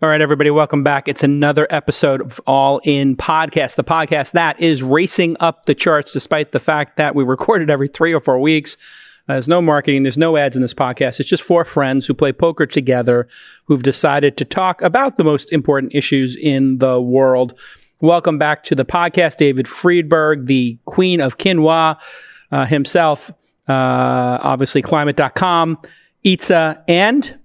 All right, everybody, welcome back. It's another episode of All In Podcast, the podcast that is racing up the charts despite the fact that we record it every 3 or 4 weeks. There's no marketing. There's no ads in this podcast. It's just 4 friends who play poker together who've decided to talk about the most important issues in the world. Welcome back to the podcast, David Friedberg, the queen of quinoa himself, obviously climate.com, Itza, and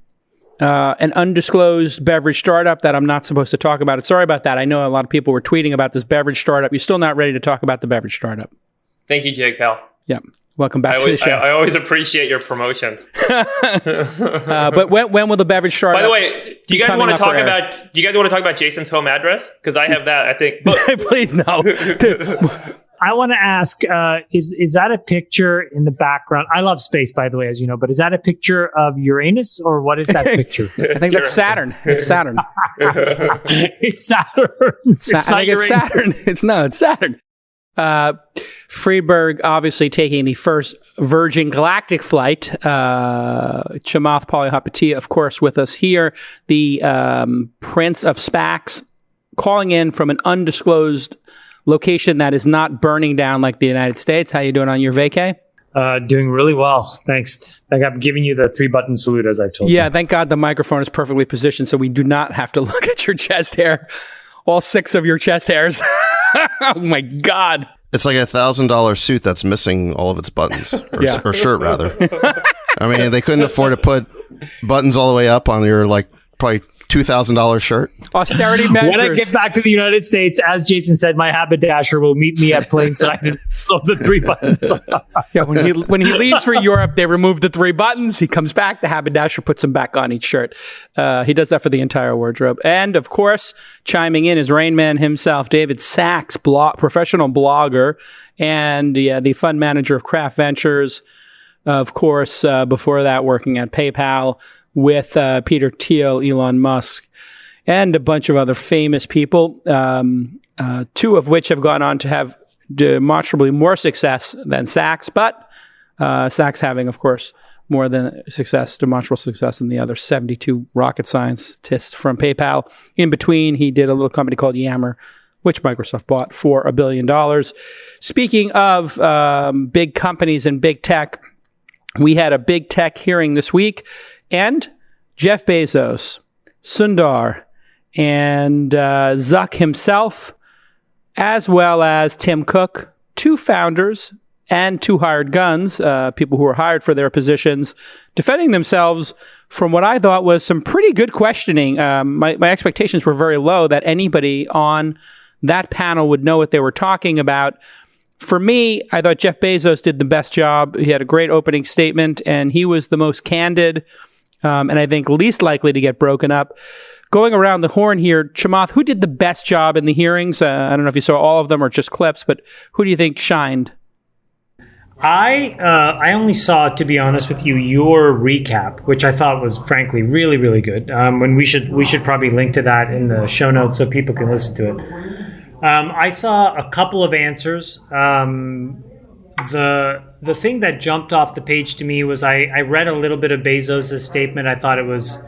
an undisclosed beverage startup that I'm not supposed to talk about. Sorry about that. I know a lot of people were tweeting about this beverage startup. You're still not ready to talk about the beverage startup. Thank you, Jake Pal. Yeah. Welcome back to the show. I always appreciate your promotions. But when will the beverage startup? By the way, do you guys want to talk about Jason's home address? Because I have that, I think. Please no. I want to ask, is that a picture in the background? I love space, by the way, as you know, but is that a picture of Uranus or what is that picture? I think that's Saturn. It's Saturn. It's Saturn. It's Saturn. It's Saturn. Friedberg obviously taking the first Virgin Galactic flight. Chamath Palihapitiya, of course, with us here. The Prince of SPACs calling in from an undisclosed location that is not burning down like the United States. How you doing on your vacay? Doing really well. Thanks. I'm giving you the 3-button salute as I've told you. Yeah, thank God the microphone is perfectly positioned so we do not have to look at your chest hair. All 6 of your chest hairs. Oh my God. It's like $1,000 suit that's missing all of its buttons, or shirt rather. I mean, they couldn't afford to put buttons all the way up on your probably $2,000 shirt. Austerity measures. When I get back to the United States, as Jason said, my haberdasher will meet me at Plainside and sew the 3 buttons. Yeah, when he leaves for Europe, they remove the 3 buttons. He comes back, the haberdasher puts them back on each shirt. He does that for the entire wardrobe. And of course, chiming in is Rain Man himself, David Sachs, professional blogger, and the fund manager of Craft Ventures. Of course, before that, working at PayPal with Peter Thiel, Elon Musk, and a bunch of other famous people, 2 of which have gone on to have demonstrably more success than Sachs, but Sachs having, of course, more than demonstrable success than the other 72 rocket scientists from PayPal. In between, he did a little company called Yammer, which Microsoft bought for $1 billion. Speaking of big companies and big tech, we had a big tech hearing this week, and Jeff Bezos, Sundar, and Zuck himself, as well as Tim Cook, 2 founders and 2 hired guns, people who were hired for their positions, defending themselves from what I thought was some pretty good questioning. My expectations were very low that anybody on that panel would know what they were talking about. For me, I thought Jeff Bezos did the best job. He had a great opening statement, and he was the most candid, and I think least likely to get broken up. Going around the horn here, Chamath, who did the best job in the hearings? I don't know if you saw all of them or just clips, but who do you think shined? I only saw, to be honest with you, your recap, which I thought was frankly really, really good. When we should probably link to that in the show notes so people can listen to it. I saw a couple of answers. The thing that jumped off the page to me was I read a little bit of Bezos' statement. I thought it was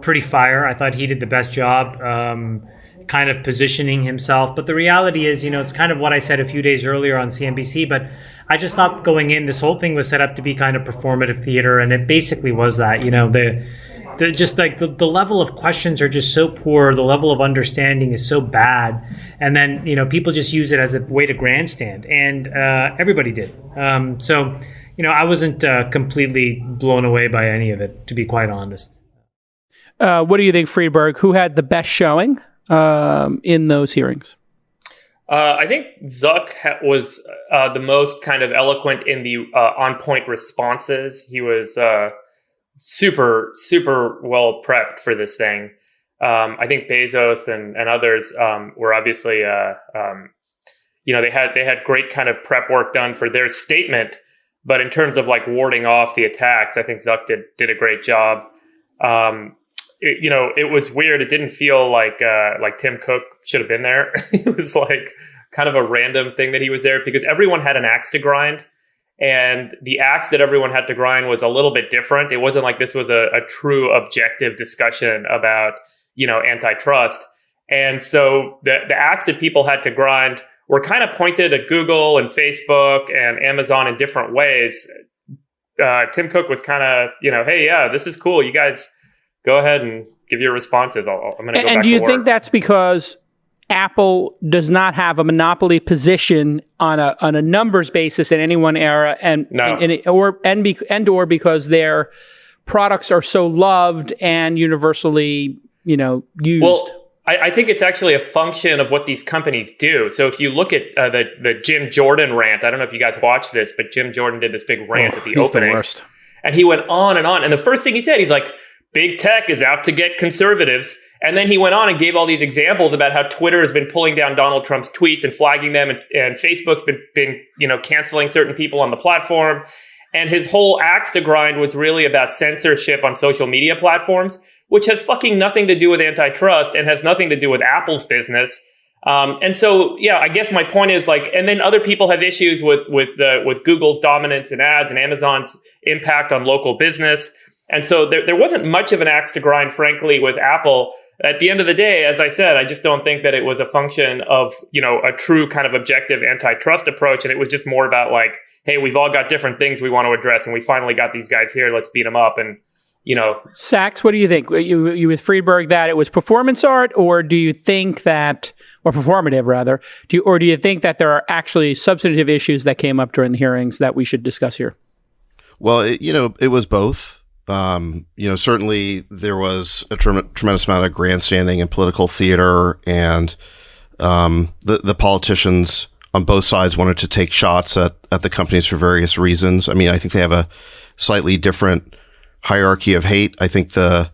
pretty fire. I thought he did the best job kind of positioning himself. But the reality is, it's kind of what I said a few days earlier on CNBC, but I just thought going in, this whole thing was set up to be kind of performative theater, and it basically was that. The level of questions are just so poor. The level of understanding is so bad. And then, people just use it as a way to grandstand. And everybody did. I wasn't completely blown away by any of it, to be quite honest. What do you think, Friedberg? Who had the best showing in those hearings? I think Zuck was the most kind of eloquent in the on-point responses. He was super, super well prepped for this thing. I think Bezos and others were obviously, they had great kind of prep work done for their statement. But in terms of warding off the attacks, I think Zuck did a great job. It was weird. It didn't feel like Tim Cook should have been there. It was kind of a random thing that he was there because everyone had an axe to grind. And the axe that everyone had to grind was a little bit different. It wasn't like this was a true objective discussion about, antitrust. And so the axe that people had to grind were kind of pointed at Google and Facebook and Amazon in different ways. Tim Cook was kind of, hey, yeah, this is cool. You guys go ahead and give your responses. I'm going to go back to work. And do you think that's because Apple does not have a monopoly position on a numbers basis in any one era, or because their products are so loved and universally, used? Well, I think it's actually a function of what these companies do. So if you look at the Jim Jordan rant, I don't know if you guys watched this, but Jim Jordan did this big rant at the opening. The worst. And he went on and on. And the first thing he said, he's like, big tech is out to get conservatives. And then he went on and gave all these examples about how Twitter has been pulling down Donald Trump's tweets and flagging them, and Facebook's been canceling certain people on the platform. And his whole axe to grind was really about censorship on social media platforms, which has fucking nothing to do with antitrust and has nothing to do with Apple's business. And so, yeah, I guess my point is and then other people have issues with Google's dominance in ads and Amazon's impact on local business. And so there wasn't much of an axe to grind, frankly, with Apple. At the end of the day, as I said, I just don't think that it was a function of, a true kind of objective antitrust approach. And it was just more about hey, we've all got different things we want to address, and we finally got these guys here. Let's beat them up. And, Sachs, what do you think? You with Friedberg that it was performance art, or do you think that, or performative rather, do you think that there are actually substantive issues that came up during the hearings that we should discuss here? Well, it was both. Certainly there was a tremendous amount of grandstanding and political theater, and the politicians on both sides wanted to take shots at the companies for various reasons. I mean, I think they have a slightly different hierarchy of hate. I think the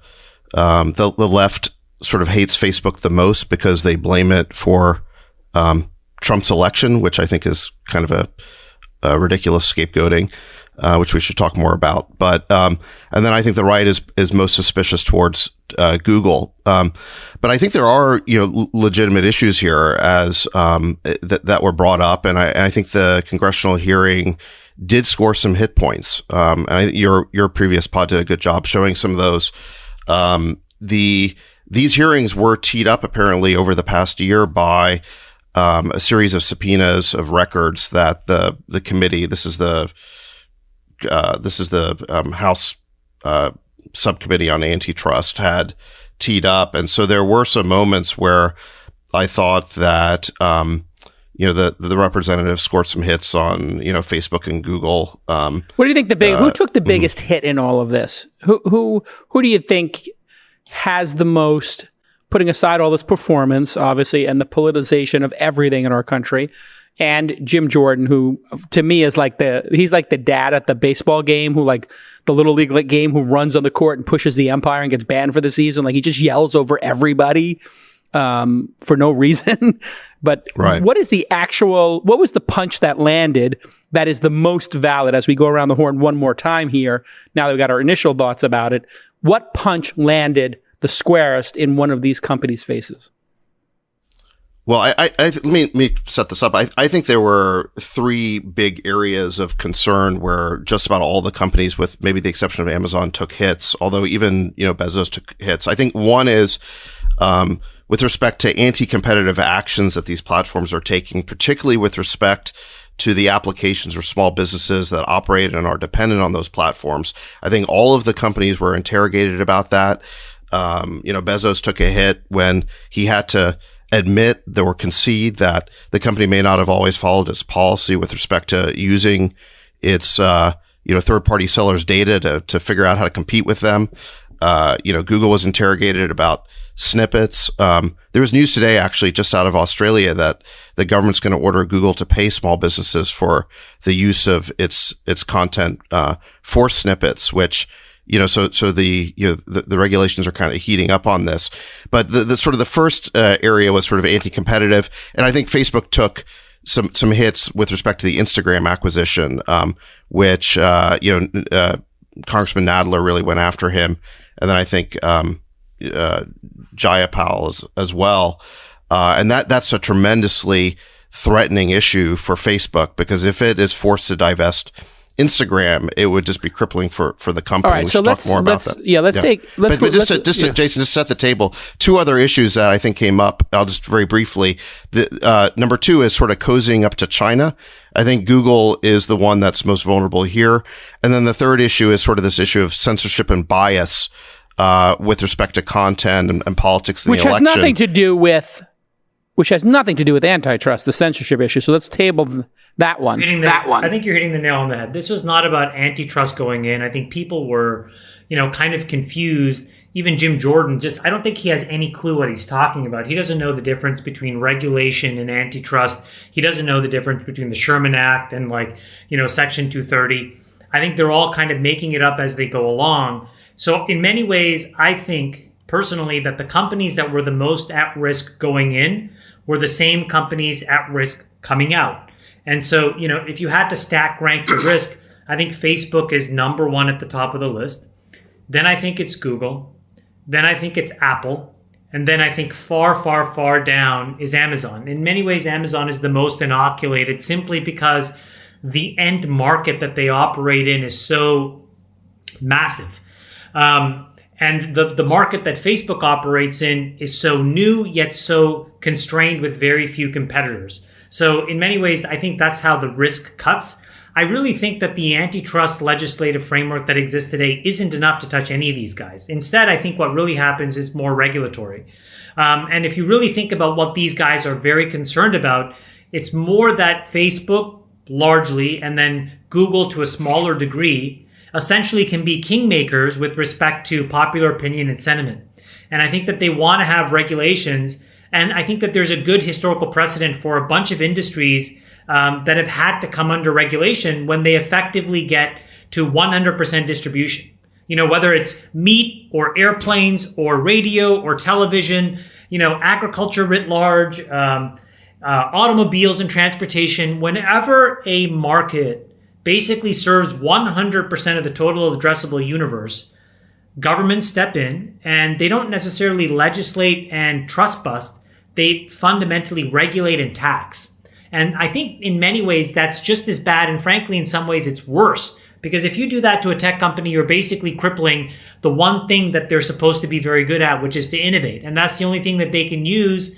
left sort of hates Facebook the most because they blame it for Trump's election, which I think is kind of a ridiculous scapegoating, which we should talk more about. But and then I think the right is most suspicious towards Google. But I think there are legitimate issues here as that were brought up, and I think the congressional hearing did score some hit points. And I think your previous pod did a good job showing some of those. These hearings were teed up apparently over the past year by a series of subpoenas of records that the committee, this is the House subcommittee on antitrust, had teed up. And so there were some moments where I thought that the representative scored some hits on Facebook and Google. What do you think who took the biggest hit in all of this? Who do you think has the most, putting aside all this performance, obviously, and the politicization of everything in our country, and Jim Jordan, who to me is he's like the dad at the baseball game, who the little league game, who runs on the court and pushes the umpire and gets banned for the season. He just yells over everybody for no reason. But right. What was the punch that landed that is the most valid as we go around the horn one more time here? Now that we got our initial thoughts about it, what punch landed the squarest in one of these companies' faces? Well, let me set this up. I think there were three big areas of concern where just about all the companies, with maybe the exception of Amazon, took hits, although even, Bezos took hits. I think one is, with respect to anti-competitive actions that these platforms are taking, particularly with respect to the applications or small businesses that operate and are dependent on those platforms. I think all of the companies were interrogated about that. Bezos took a hit when he had to admit or concede that the company may not have always followed its policy with respect to using its, third-party sellers' data to figure out how to compete with them. Google was interrogated about snippets. There was news today, actually, just out of Australia, that the government's going to order Google to pay small businesses for the use of its content, for snippets, which, so the regulations are kind of heating up on this. But the sort of the first area was sort of anti-competitive. And I think Facebook took some hits with respect to the Instagram acquisition, which, Congressman Nadler really went after him. And then I think, Jayapal as well. And that's a tremendously threatening issue for Facebook, because if it is forced to divest Instagram, it would just be crippling for the company. All right, we so should talk more about that. Jason, just set the table. Two other issues that I think came up. I'll just very briefly. Number two is sort of cozying up to China. I think Google is the one that's most vulnerable here. And then the third issue is sort of this issue of censorship and bias with respect to content and politics in the election. Which has nothing to do with antitrust, the censorship issue. So let's table that one. I think you're hitting the nail on the head. This was not about antitrust going in. I think people were, kind of confused. Even Jim Jordan, I don't think he has any clue what he's talking about. He doesn't know the difference between regulation and antitrust. He doesn't know the difference between the Sherman Act and Section 230. I think they're all kind of making it up as they go along. So in many ways, I think personally that the companies that were the most at risk going in were the same companies at risk coming out. And so, if you had to stack rank the risk, I think Facebook is number one at the top of the list. Then I think it's Google. Then I think it's Apple. And then I think far, far, far down is Amazon. In many ways, Amazon is the most inoculated simply because the end market that they operate in is so massive. And the market that Facebook operates in is so new, yet so constrained with very few competitors. So in many ways, I think that's how the risk cuts. I really think that the antitrust legislative framework that exists today isn't enough to touch any of these guys. Instead, I think what really happens is more regulatory. And if you really think about what these guys are very concerned about, it's more that Facebook largely, and then Google to a smaller degree, essentially can be kingmakers with respect to popular opinion and sentiment. And I think that they want to have regulations. And I think that there's a good historical precedent for a bunch of industries that have had to come under regulation when they effectively get to 100% distribution. Whether it's meat or airplanes or radio or television, agriculture writ large, automobiles and transportation, whenever a market basically serves 100% of the total addressable universe, governments step in and they don't necessarily legislate and trust bust. They fundamentally regulate and tax. And I think in many ways that's just as bad. And frankly, in some ways it's worse, because if you do that to a tech company, you're basically crippling the one thing that they're supposed to be very good at, which is to innovate. And that's the only thing that they can use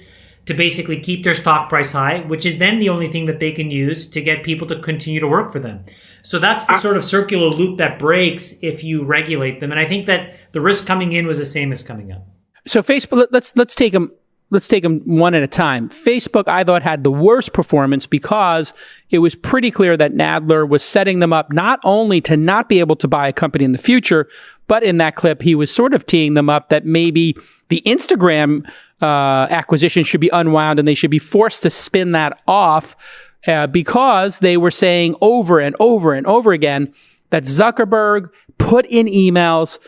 to basically keep their stock price high, which is then the only thing that they can use to get people to continue to work for them. So that's the sort of circular loop that breaks if you regulate them. And I think that the risk coming in was the same as coming out. So Facebook, let's take them one at a time. Facebook, I thought, had the worst performance because it was pretty clear that Nadler was setting them up not only to not be able to buy a company in the future, but in that clip, he was sort of teeing them up that maybe the Instagram acquisition should be unwound and they should be forced to spin that off because they were saying over and over and over again that Zuckerberg put in emails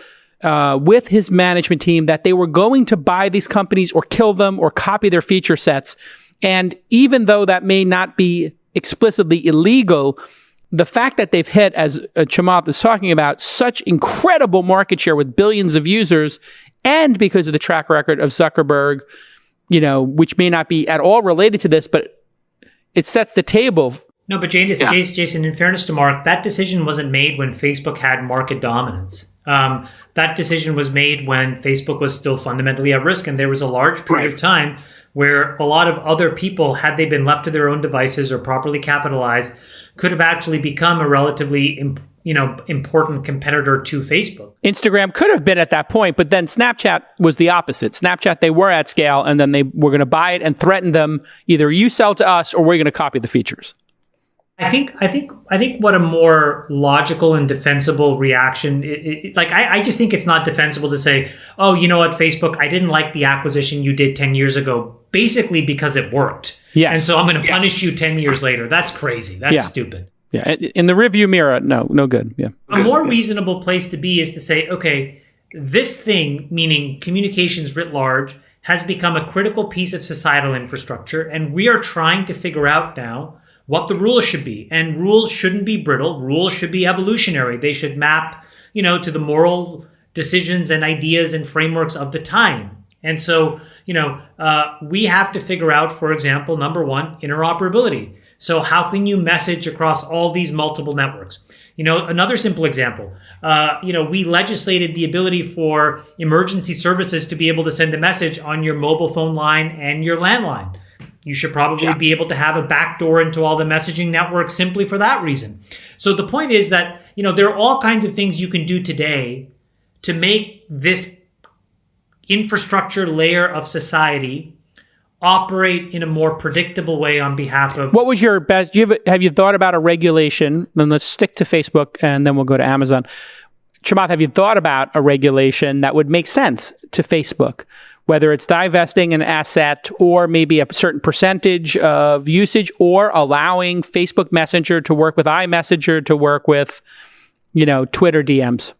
with his management team that they were going to buy these companies or kill them or copy their feature sets. And even though that may not be explicitly illegal, the fact that they've hit, as Chamath is talking about, such incredible market share with billions of users, and because of the track record of Zuckerberg, which may not be at all related to this, but it sets the table. No, but Jason, in fairness to Mark, that decision wasn't made when Facebook had market dominance. That decision was made when Facebook was still fundamentally at risk, and there was a large period of time where a lot of other people, had they been left to their own devices or properly capitalized, could have actually become a relatively important competitor to Facebook. Instagram could have been at that point, but then Snapchat was the opposite. Snapchat, they were at scale, and then they were going to buy it and threaten them, either you sell to us or we're going to copy the features. I think what a more logical and defensible reaction, I just think it's not defensible to say, oh, you know what, Facebook, I didn't like the acquisition you did 10 years ago, basically because it worked. Yes. And so I'm going to punish you 10 years later. That's crazy. That's stupid. Yeah. In the rearview mirror, no good. Yeah. A more reasonable place to be is to say, okay, this thing, meaning communications writ large, has become a critical piece of societal infrastructure, and we are trying to figure out now what the rules should be. And rules shouldn't be brittle. Rules should be evolutionary. They should map, to the moral decisions and ideas and frameworks of the time. And so, we have to figure out, for example, number one, interoperability. So how can you message across all these multiple networks? Another simple example, we legislated the ability for emergency services to be able to send a message on your mobile phone line and your landline. You should probably be able to have a backdoor into all the messaging networks simply for that reason. So the point is that, there are all kinds of things you can do today to make this infrastructure layer of society operate in a more predictable way on behalf of... What was your best... have you thought about a regulation? Then let's stick to Facebook and then we'll go to Amazon. Chamath, have you thought about a regulation that would make sense to Facebook? Whether it's divesting an asset or maybe a certain percentage of usage, or allowing Facebook Messenger to work with iMessenger to work with, Twitter DMs?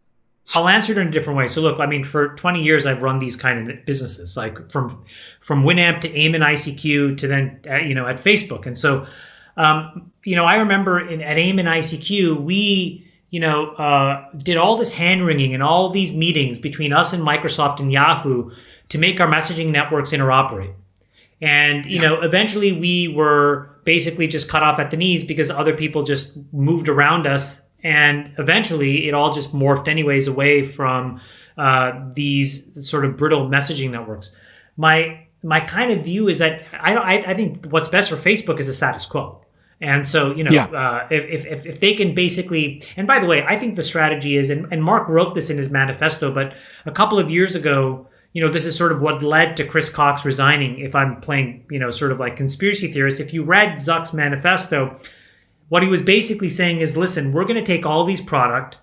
I'll answer it in a different way. So look, for 20 years, I've run these kind of businesses, like from Winamp to AIM and ICQ to then, at Facebook. And so, I remember at AIM and ICQ, we, did all this hand wringing and all these meetings between us and Microsoft and Yahoo to make our messaging networks interoperate. And, eventually we were basically just cut off at the knees because other people just moved around us. And eventually it all just morphed anyways away from these sort of brittle messaging networks. My kind of view is that I think what's best for Facebook is the status quo. And so, if they can basically, and by the way, I think the strategy is, and Mark wrote this in his manifesto, but a couple of years ago, this is sort of what led to Chris Cox resigning. If I'm playing, sort of like conspiracy theorist, if you read Zuck's manifesto, what he was basically saying is, listen, we're going to take all these product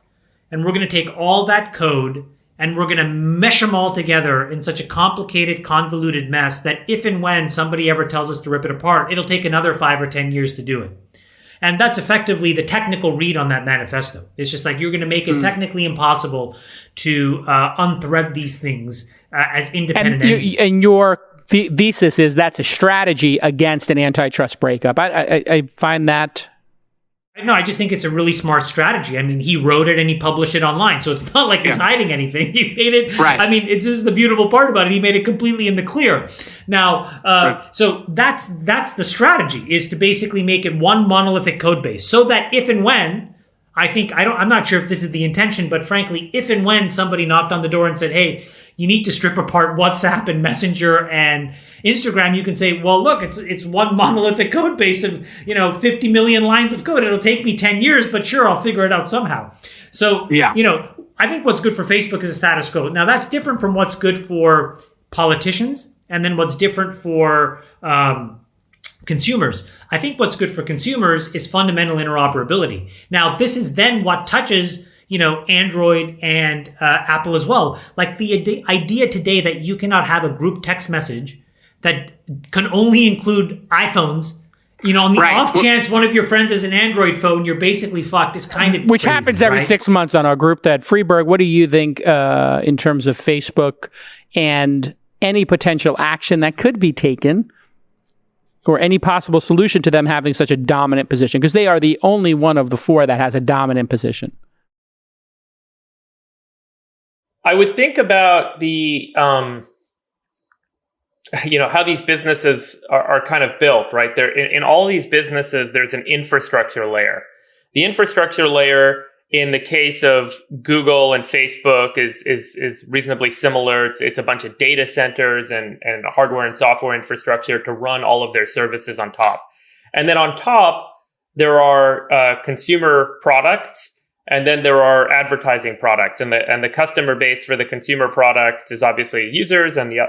and we're going to take all that code and we're going to mesh them all together in such a complicated, convoluted mess that if and when somebody ever tells us to rip it apart, it'll take another 5 or 10 years to do it. And that's effectively the technical read on that manifesto. It's just like, you're going to make it technically impossible to unthread these things as independent entities. And your thesis is that's a strategy against an antitrust breakup. I find that... No, I just think it's a really smart strategy. He wrote it and he published it online. So it's not like he's hiding anything. He made it, right. This is the beautiful part about it. He made it completely in the clear. Now, so that's the strategy, is to basically make it one monolithic code base so that if and when, I'm not sure if this is the intention, but frankly, if and when somebody knocked on the door and said, hey, you need to strip apart WhatsApp and Messenger and Instagram, you can say, well, look, it's one monolithic code base of, 50 million lines of code. It'll take me 10 years, but sure, I'll figure it out somehow. So, I think what's good for Facebook is a status quo. Now, that's different from what's good for politicians and then what's different for consumers. I think what's good for consumers is fundamental interoperability. Now, this is then what touches Android and Apple as well. Like the idea today that you cannot have a group text message that can only include iPhones, on the off chance one of your friends has an Android phone, you're basically fucked. Is kind of which crazy, happens every 6 months on our group. That Freeberg, what do you think in terms of Facebook and any potential action that could be taken, or any possible solution to them having such a dominant position? Because they are the only one of the four that has a dominant position. I would think about the, how these businesses are kind of built, right? There, in all these businesses, there's an infrastructure layer. The infrastructure layer, in the case of Google and Facebook, is reasonably similar. It's a bunch of data centers and hardware and software infrastructure to run all of their services on top. And then on top, there are consumer products. And then there are advertising products, and the customer base for the consumer product is obviously users, and the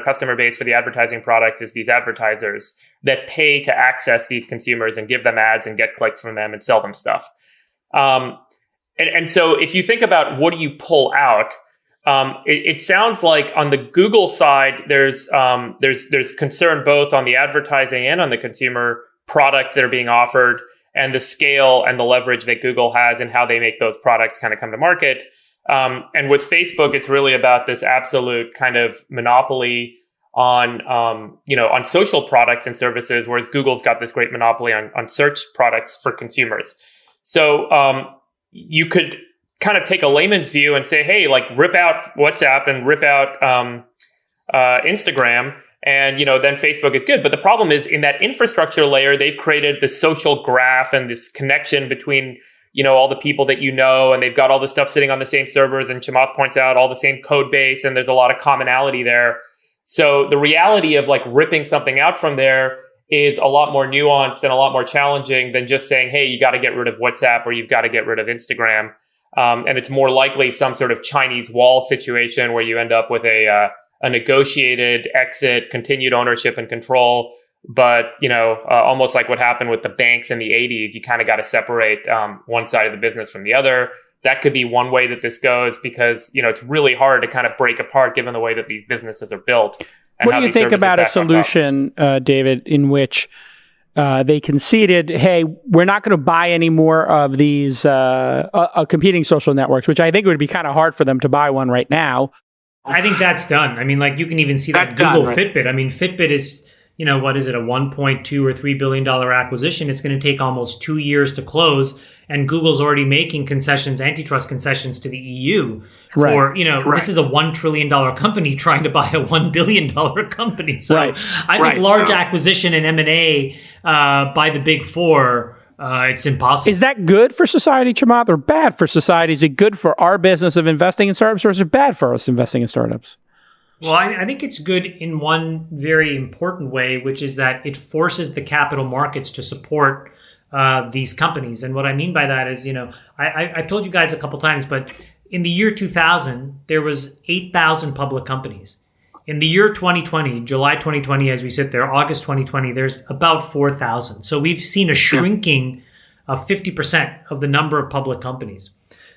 customer base for the advertising products is these advertisers that pay to access these consumers and give them ads and get clicks from them and sell them stuff. And so if you think about what do you pull out, it sounds like on the Google side there's concern both on the advertising and on the consumer products that are being offered, and the scale and the leverage that Google has and how they make those products kind of come to market. And with Facebook, it's really about this absolute kind of monopoly on social products and services, whereas Google's got this great monopoly on search products for consumers. So you could kind of take a layman's view and say, hey, like rip out WhatsApp and rip out Instagram, And, then Facebook is good. But the problem is in that infrastructure layer, they've created this social graph and this connection between, all the people that and they've got all the stuff sitting on the same servers. And Chamath points out all the same code base, and there's a lot of commonality there. So the reality of like ripping something out from there is a lot more nuanced and a lot more challenging than just saying, hey, you got to get rid of WhatsApp or you've got to get rid of Instagram. And it's more likely some sort of Chinese wall situation where you end up with a negotiated exit, continued ownership and control. But, almost like what happened with the banks in the 80s, you kind of got to separate one side of the business from the other. That could be one way that this goes because, it's really hard to kind of break apart given the way that these businesses are built. And what do you think about a solution, David, in which they conceded, hey, we're not going to buy any more of these competing social networks, which I think would be kind of hard for them to buy one right now. I think that's done. I mean, like you can even see that Google done, right? Fitbit. I mean, Fitbit is, what is it, a $1.2 or $3 billion acquisition? It's going to take almost 2 years to close. And Google's already making concessions, antitrust concessions to the EU for, this is a $1 trillion company trying to buy a $1 billion company. So I think large acquisition and M&A by the big four, it's impossible. Is that good for society, Chamath, or bad for society? Is it good for our business of investing in startups, or is it bad for us investing in startups? Well, I think it's good in one very important way, which is that it forces the capital markets to support these companies. And what I mean by that is, I've told you guys a couple times, but in the year 2000, there was 8,000 public companies. In the year 2020, July 2020, as we sit there, August 2020, there's about 4,000. So we've seen a shrinking of 50% of the number of public companies.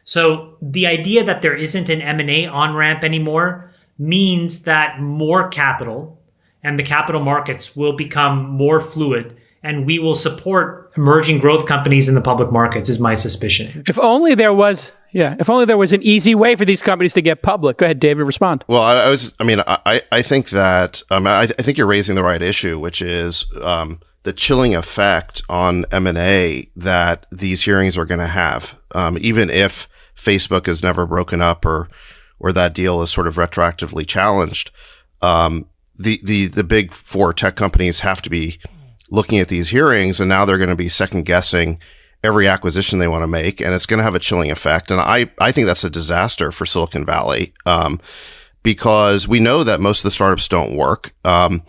So the idea that there isn't an M&A on-ramp anymore means that more capital and the capital markets will become more fluid, and we will support emerging growth companies in the public markets, is my suspicion. If only there was an easy way for these companies to get public. Go ahead, David, respond. Well, I think that, I think you're raising the right issue, which is the chilling effect on M&A that these hearings are going to have. Even if Facebook is never broken up or that deal is sort of retroactively challenged, the big four tech companies have to be looking at these hearings, and now they're going to be second guessing every acquisition they want to make, and it's going to have a chilling effect. And I think that's a disaster for Silicon Valley, because we know that most of the startups don't work. And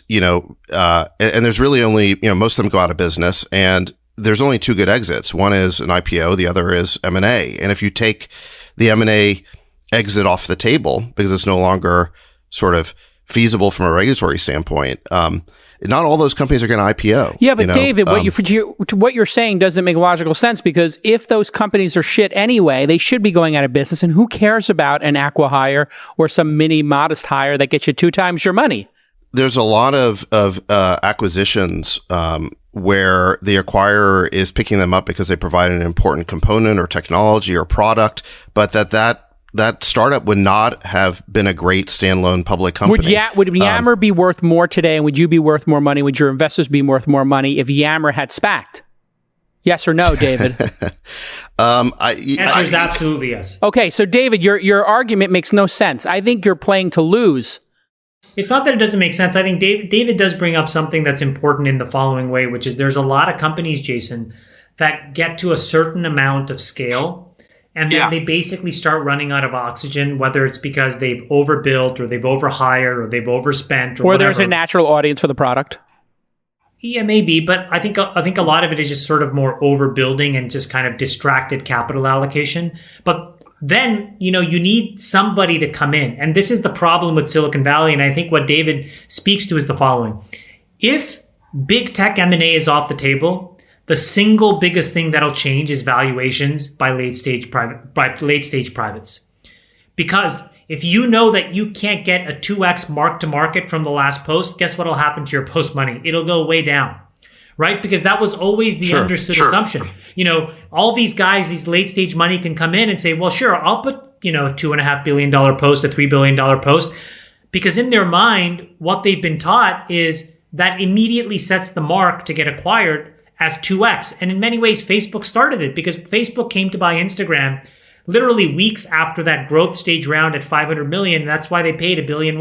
there's really only, most of them go out of business, and there's only two good exits. One is an IPO, the other is M&A. And if you take the M&A exit off the table because it's no longer sort of feasible from a regulatory standpoint, not all those companies are going to IPO. Yeah, but David, what you're saying doesn't make logical sense, because if those companies are shit anyway, they should be going out of business. And who cares about an acqui-hire or some mini modest hire that gets you 2 times your money? There's a lot of acquisitions where the acquirer is picking them up because they provide an important component or technology or product, but that startup would not have been a great standalone public company. Would Yammer be worth more today, and would you be worth more money? Would your investors be worth more money if Yammer had SPAC'd? Yes or no, David? The answer is absolutely yes. Okay, so David, your argument makes no sense. I think you're playing to lose. It's not that it doesn't make sense. I think David does bring up something that's important in the following way, which is there's a lot of companies, Jason, that get to a certain amount of scale, and then they basically start running out of oxygen, whether it's because they've overbuilt or they've overhired or they've overspent or there's a natural audience for the product. Yeah, maybe, but I think a lot of it is just sort of more overbuilding and just kind of distracted capital allocation. But then, you need somebody to come in. And this is the problem with Silicon Valley. And I think what David speaks to is the following. If big tech M&A is off the table, the single biggest thing that'll change is valuations by late stage privates. Because if you know that you can't get a 2x mark to market from the last post, guess what will happen to your post money? It'll go way down. Right? Because that was always the understood assumption. All these guys, these late stage money can come in and say, well, sure, I'll put, a $2.5 billion post, a $3 billion post. Because in their mind, what they've been taught is that immediately sets the mark to get acquired as 2x. And in many ways, Facebook started it, because Facebook came to buy Instagram literally weeks after that growth stage round at 500 million. That's why they paid $1.1 billion.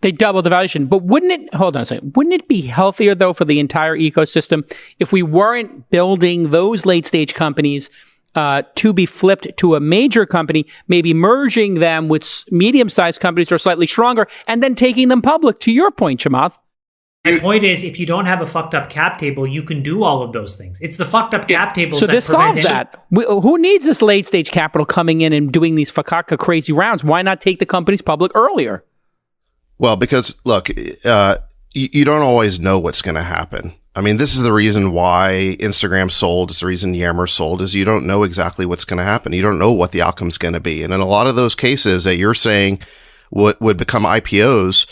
They doubled the valuation. But hold on a second, wouldn't it be healthier, though, for the entire ecosystem if we weren't building those late-stage companies to be flipped to a major company, maybe merging them with medium-sized companies that are slightly stronger, and then taking them public, to your point, Chamath? The point is, if you don't have a fucked up cap table, you can do all of those things. It's the fucked up cap tables. So this solves that. Who needs this late-stage capital coming in and doing these fakaka crazy rounds? Why not take the companies public earlier? Well, because look, you don't always know what's going to happen. I mean, this is the reason why Instagram sold. It's the reason Yammer sold, is you don't know exactly what's going to happen. You don't know what the outcome's going to be. And in a lot of those cases that you're saying would become IPOs,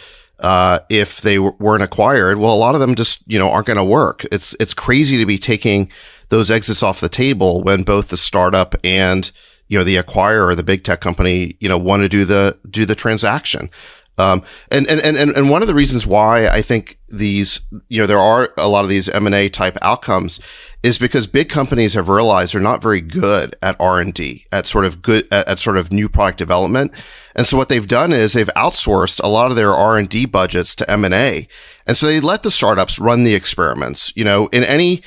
if they weren't acquired, well, a lot of them just, aren't going to work. It's crazy to be taking those exits off the table when both the startup and, the acquirer, the big tech company, want to do the transaction. And one of the reasons why I think these, there are a lot of these M&A type outcomes is because big companies have realized they're not very good at R&D, at sort of new product development. And so what they've done is they've outsourced a lot of their R&D budgets to M&A. And so they let the startups run the experiments, in any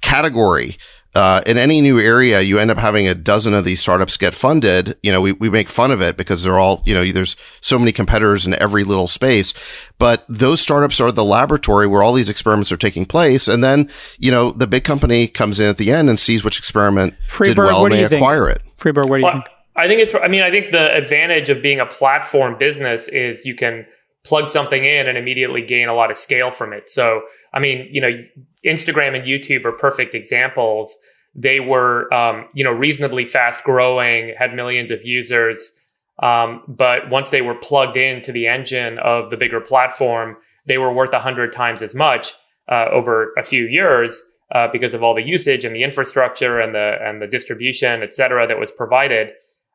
category. In any new area, you end up having a dozen of these startups get funded. We make fun of it because they're all, there's so many competitors in every little space, but those startups are the laboratory where all these experiments are taking place. And then, the big company comes in at the end and sees which experiment did well and they acquire it. Freeberg, what do you think? I think the advantage of being a platform business is you can plug something in and immediately gain a lot of scale from it. So, Instagram and YouTube are perfect examples. They were, reasonably fast growing, had millions of users. But once they were plugged into the engine of the bigger platform, they were worth 100 times as much over a few years because of all the usage and the infrastructure and the distribution, et cetera, that was provided.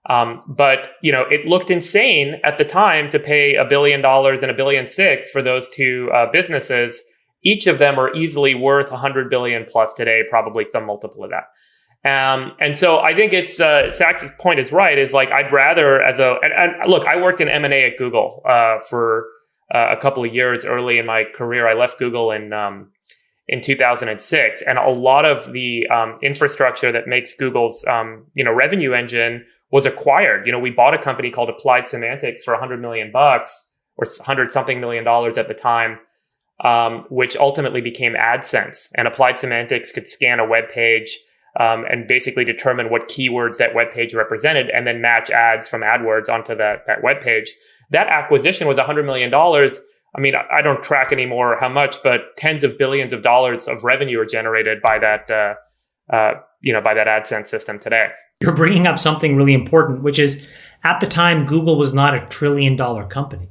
But it looked insane at the time to pay $1 billion and $1.6 billion for those two businesses. Each of them are easily worth 100 billion plus today, probably some multiple of that. And so I think it's Sachs's point is right. Is like I'd rather look, I worked in M&A at Google for a couple of years early in my career. I left Google in 2006, and a lot of the infrastructure that makes Google's revenue engine was acquired. We bought a company called Applied Semantics for $100 million or $100 something million at the time. Which ultimately became AdSense, and Applied Semantics could scan a web page and basically determine what keywords that web page represented, and then match ads from AdWords onto that web page. That acquisition was $100 million. I mean, I don't track anymore how much, but tens of billions of dollars of revenue are generated by that, by that AdSense system today. You're bringing up something really important, which is at the time, Google was not a $1 trillion company.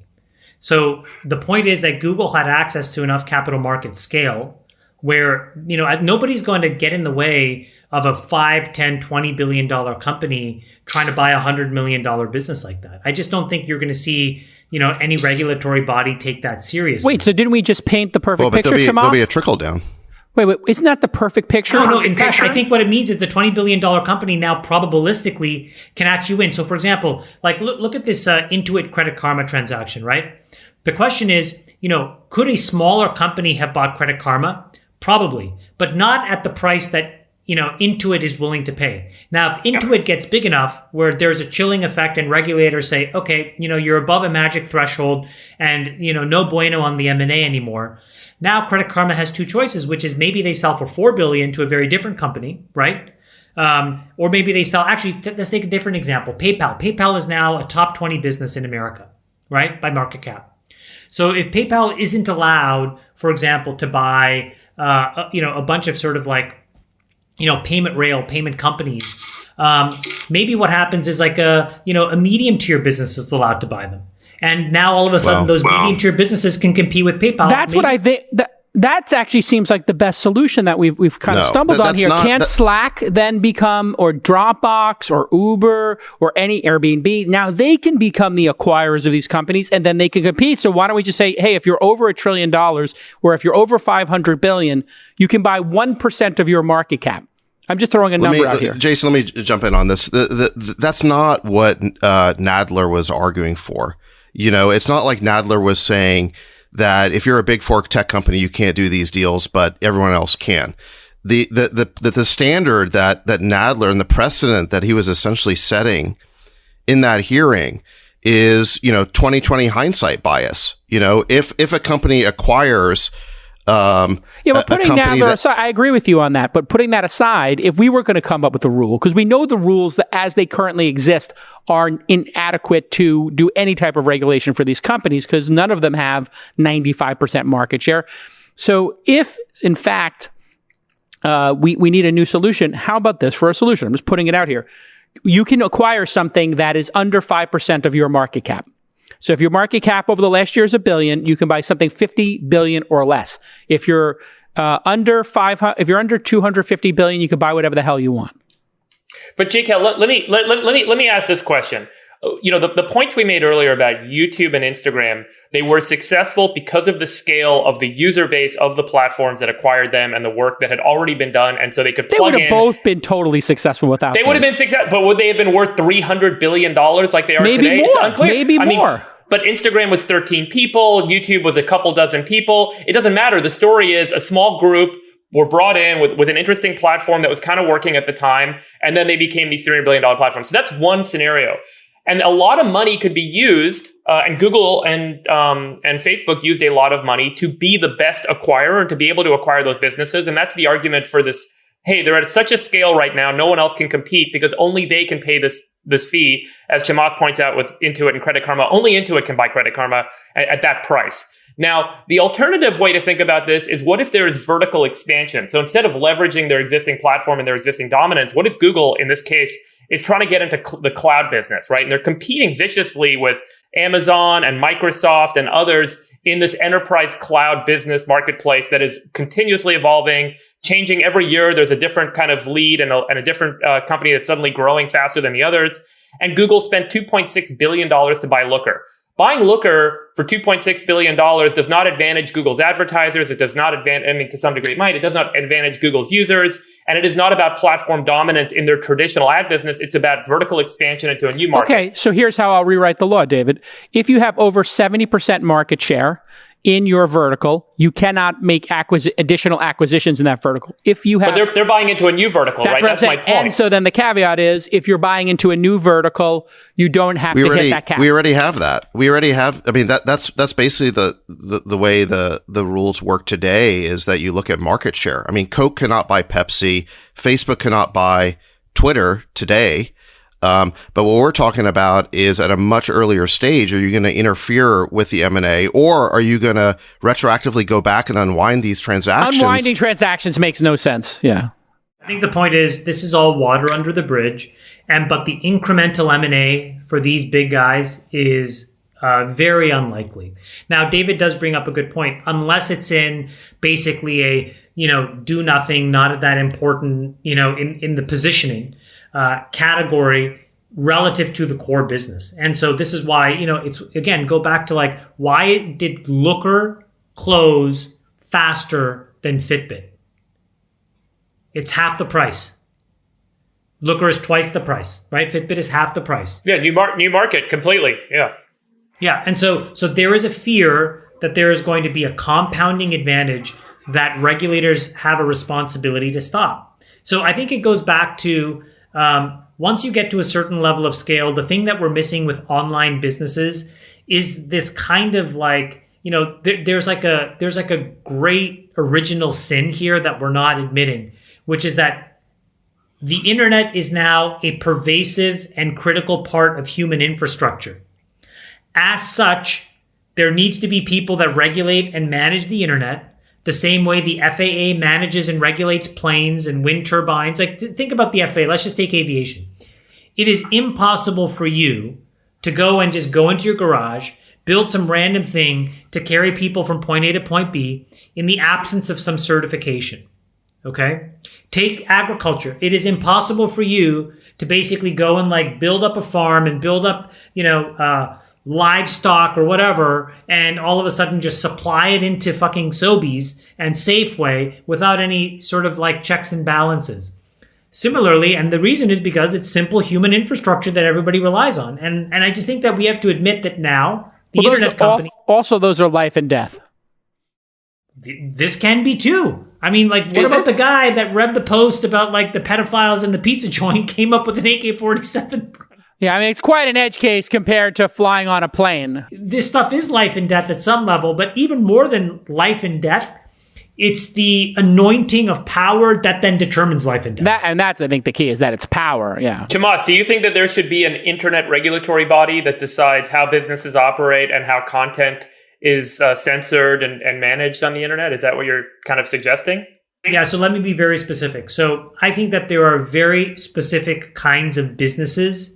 So the point is that Google had access to enough capital market scale where, nobody's going to get in the way of a $5, $10, $20 billion company trying to buy a $100 million business like that. I just don't think you're going to see, any regulatory body take that seriously. Wait, so didn't we just paint the perfect picture, Chamath? There'll be a trickle down. Wait, isn't that the perfect picture? No. In fact, I think what it means is the $20 billion company now probabilistically can actually win. So, for example, like look at this Intuit Credit Karma transaction, right? The question is, could a smaller company have bought Credit Karma? Probably, but not at the price that, Intuit is willing to pay. Now, if Intuit gets big enough where there's a chilling effect and regulators say, okay, you're above a magic threshold and, no bueno on the M&A anymore. Now Credit Karma has two choices, which is maybe they sell for $4 billion to a very different company, right? Or maybe they sell, actually, let's take a different example. PayPal. PayPal is now a top 20 business in America, right? By market cap. So if PayPal isn't allowed, for example, to buy, a bunch of sort of like, payment companies, maybe what happens is like a medium tier business is allowed to buy them. And now all of a sudden those medium tier businesses can compete with PayPal. That's what I think. That actually seems like the best solution that we've kind of stumbled on here. Can't Slack then become, or Dropbox or Uber or any Airbnb? Now they can become the acquirers of these companies and then they can compete. So why don't we just say, hey, if you're over $1 trillion or if you're over 500 billion, you can buy 1% of your market cap. I'm just throwing a number out here. Jason, let me jump in on this. That's not what Nadler was arguing for. It's not like Nadler was saying that if you're a big four tech company, you can't do these deals, but everyone else can. The standard that Nadler and the precedent that he was essentially setting in that hearing is, 2020 hindsight bias. If a company acquires, but putting Nadler aside, I agree with you on that. But putting that aside, if we were going to come up with a rule, because we know the rules that as they currently exist are inadequate to do any type of regulation for these companies, because none of them have 95% market share. So if, in fact, we need a new solution, how about this for a solution? I'm just putting it out here. You can acquire something that is under 5% of your market cap. So if your market cap over the last year is $1 billion, you can buy something $50 billion or less. If you're under 250 billion, you can buy whatever the hell you want. But JK, let me ask this question. The points we made earlier about YouTube and Instagram, they were successful because of the scale of the user base of the platforms that acquired them and the work that had already been done. And so they could plug in. They would have both been totally successful without They would have been successful, but would they have been worth $300 billion like they are today? More. It's unclear. Maybe more. But Instagram was 13 people. YouTube was a couple dozen people. It doesn't matter. The story is a small group were brought in with an interesting platform that was kind of working at the time. And then they became these $300 billion platforms. So that's one scenario. And a lot of money could be used, and Google and Facebook used a lot of money to be the best acquirer and to be able to acquire those businesses. And that's the argument for this. Hey, they're at such a scale right now, no one else can compete because only they can pay this fee. As Chamath points out with Intuit and Credit Karma, only Intuit can buy Credit Karma at that price. Now, the alternative way to think about this is what if there is vertical expansion? So instead of leveraging their existing platform and their existing dominance, what if Google, in this case, is trying to get into the cloud business, right? And they're competing viciously with Amazon and Microsoft and others in this enterprise cloud business marketplace that is continuously evolving, changing every year. There's a different kind of lead and a different company that's suddenly growing faster than the others. And Google spent $2.6 billion to buy Looker. Buying Looker for $2.6 billion does not advantage Google's advertisers. It does not to some degree it might. It does not advantage Google's users. And it is not about platform dominance in their traditional ad business. It's about vertical expansion into a new market. Okay, so here's how I'll rewrite the law, David. If you have over 70% market share in your vertical, you cannot make additional acquisitions in that vertical. If you have, but they're buying into a new vertical, right? That's my point. And so then the caveat is, if you're buying into a new vertical, you don't have to hit that cap. We already have that. We already have. I mean, that's basically the way the rules work today. Is that you look at market share. I mean, Coke cannot buy Pepsi. Facebook cannot buy Twitter today. But what we're talking about is at a much earlier stage, are you going to interfere with the M&A, or are you going to retroactively go back and unwind these transactions? Unwinding transactions makes no sense. Yeah. I think the point is this is all water under the bridge, but the incremental M&A for these big guys is very unlikely. Now, David does bring up a good point. Unless it's in basically a, do nothing, not that important, in the positioning category relative to the core business. And so this is why, it's, again, go back to why did Looker close faster than Fitbit? It's half the price. Looker is twice the price, right? Fitbit is half the price. Yeah, new market completely. Yeah. Yeah, and so there is a fear that there is going to be a compounding advantage that regulators have a responsibility to stop. So I think it goes back to once you get to a certain level of scale, the thing that we're missing with online businesses is this kind of there's like a great original sin here that we're not admitting, which is that the internet is now a pervasive and critical part of human infrastructure. As such, there needs to be people that regulate and manage the internet the same way the FAA manages and regulates planes and wind turbines. Think about the FAA. Let's just take aviation. It is impossible for you to go into your garage, build some random thing to carry people from point A to point B in the absence of some certification. Okay? Take agriculture. It is impossible for you to basically go and build up a farm and build up, livestock or whatever, and all of a sudden just supply it into fucking Sobeys and Safeway without any sort of checks and balances. Similarly, and the reason is because it's simple human infrastructure that everybody relies on. And I just think that we have to admit that now, The internet company. Also, those are life and death. This can be too. I mean, like, what about the guy that read the post about like the pedophiles in the pizza joint came up with an AK-47? Yeah, I mean, it's quite an edge case compared to flying on a plane. This stuff is life and death at some level, but even more than life and death, it's the anointing of power that then determines life and death. That's, I think, the key is that it's power. Yeah. Chamath, do you think that there should be an internet regulatory body that decides how businesses operate and how content is censored and managed on the internet? Is that what you're kind of suggesting? Yeah, so let me be very specific. So I think that there are very specific kinds of businesses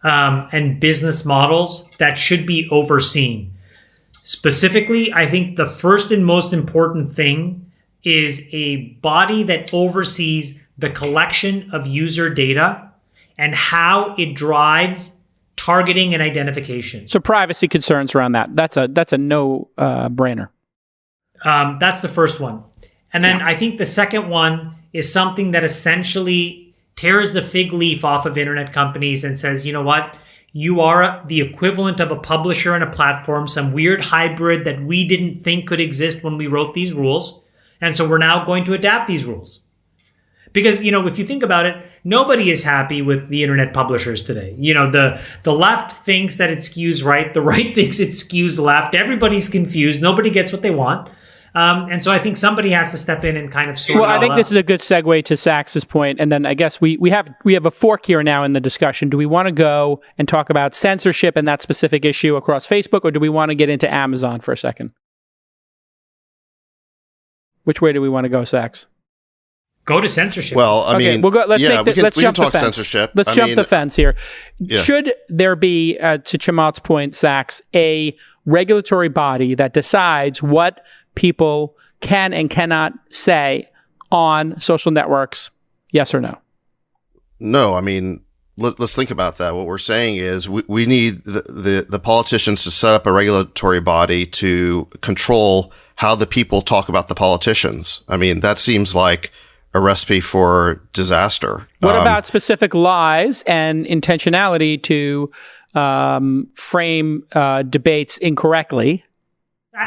and business models that should be overseen. Specifically, I think the first and most important thing is a body that oversees the collection of user data and how it drives targeting and identification. So privacy concerns around that. That's a no brainer. That's the first one. And then I think the second one is something that essentially tears the fig leaf off of internet companies and says, you know what? You are the equivalent of a publisher and a platform, some weird hybrid that we didn't think could exist when we wrote these rules. And so we're now going to adapt these rules. Because, you know, if you think about it, nobody is happy with the internet publishers today. You know, the left thinks that it skews right. The right thinks it skews left. Everybody's confused. Nobody gets what they want. And so I think somebody has to step in and kind of sort it all I think out. this is a good segue to Sachs's point, and then I guess we have a fork here now in the discussion. Do we want to go and talk about censorship and that specific issue across Facebook, or do we want to get into Amazon for a second? Which way do we want to go, Sachs? Go to censorship. Well, I mean, we'll go, let's jump talk the fence. censorship. Let's jump the fence here. Yeah. Should there be, to Chamath's point, Sachs, a regulatory body that decides what people can and cannot say on social networks? Yes or no? No, I mean, let's think about that. What we're saying is we need the politicians to set up a regulatory body to control how the people talk about the politicians. I mean, that seems like a recipe for disaster. What about specific lies and intentionality to frame debates incorrectly?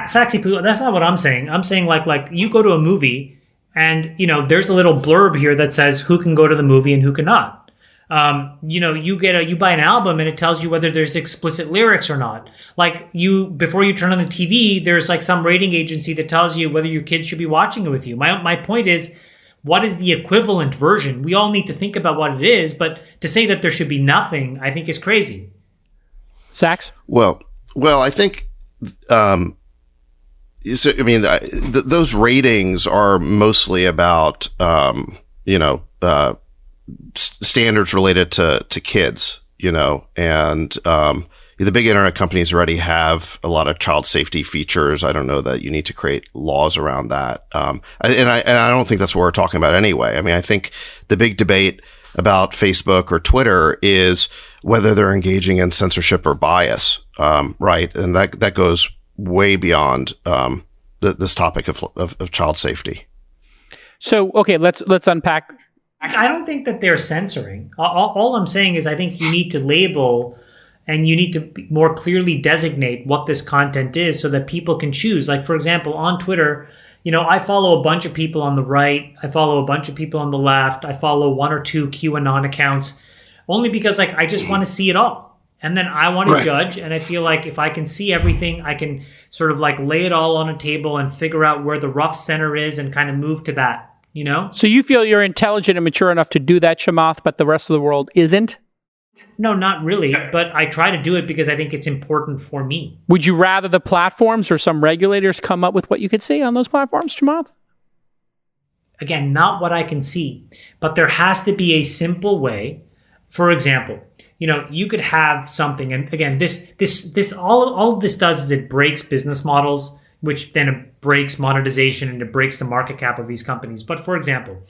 Saxy poo, that's not what I'm saying. I'm saying like you go to a movie and, you know, there's a little blurb here that says who can go to the movie and who cannot. You know, you buy an album and it tells you whether there's explicit lyrics or not. Like before you turn on the TV, there's like some rating agency that tells you whether your kids should be watching it with you. My point is, what is the equivalent version? We all need to think about what it is, but to say that there should be nothing, I think is crazy. Sachs? Well, I think, those ratings are mostly about, standards related to kids, you know, and, the big internet companies already have a lot of child safety features. I don't know that you need to create laws around that. And I don't think that's what we're talking about anyway. I mean, I think the big debate about Facebook or Twitter is whether they're engaging in censorship or bias. Right. And that goes way beyond, this topic of child safety. So, okay, let's unpack. I don't think that they're censoring. All I'm saying is I think you need to label and you need to more clearly designate what this content is so that people can choose. Like, for example, on Twitter, you know, I follow a bunch of people on the right. I follow a bunch of people on the left. I follow one or two QAnon accounts only because, like, I just want to see it all. And then I want to judge. And I feel like if I can see everything, I can sort of like lay it all on a table and figure out where the rough center is and kind of move to that, you know? So you feel you're intelligent and mature enough to do that, Chamath, but the rest of the world isn't? No, not really. But I try to do it because I think it's important for me. Would you rather the platforms or some regulators come up with what you could see on those platforms, Chamath? Again, not what I can see, but there has to be a simple way. For example, you know, you could have something, and again, all of this does is it breaks business models, which then it breaks monetization and it breaks the market cap of these companies. But for example,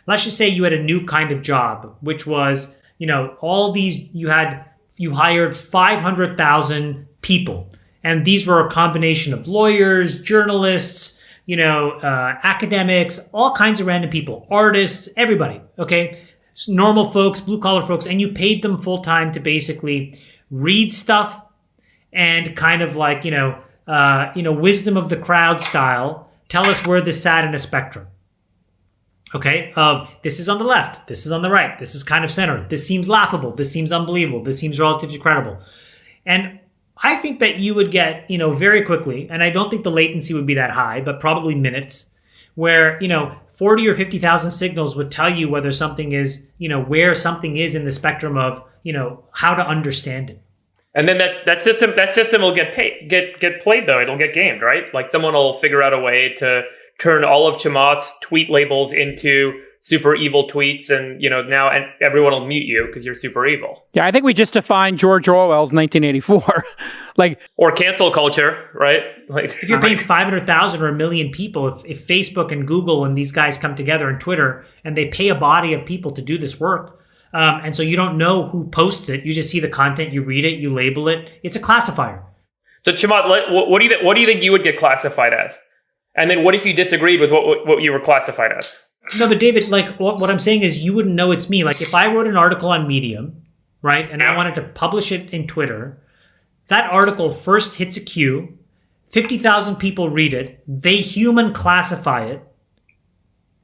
let's just say you had a new kind of job, which was, you know, you hired 500,000 people, and these were a combination of lawyers, journalists, you know, academics, all kinds of random people, artists, everybody. Okay. Normal folks, blue collar folks, and you paid them full time to basically read stuff and kind of like, wisdom of the crowd style, tell us where this sat in a spectrum. Okay, this is on the left, this is on the right, this is kind of centered, this seems laughable, this seems unbelievable, this seems relatively credible. And I think that you would get, very quickly, and I don't think the latency would be that high, but probably minutes, where, 40 or 50,000 signals would tell you whether something is, where something is in the spectrum of, how to understand it. And then that system will get played though. It'll get gamed, right? Like someone will figure out a way to turn all of Chamath's tweet labels into super evil tweets, and now everyone will mute you because you're super evil. Yeah, I think we just defined George Orwell's 1984. Or cancel culture, right? Like if you're paying 500,000 or 1 million people, if Facebook and Google and these guys come together and Twitter and they pay a body of people to do this work, and so you don't know who posts it, you just see the content, you read it, you label it. It's a classifier. So Chamath, what do you think you would get classified as? And then what if you disagreed with what you were classified as? No, but David, what I'm saying is you wouldn't know it's me. Like if I wrote an article on Medium, right, and I wanted to publish it in Twitter, that article first hits a queue, 50,000 people read it, they human classify it,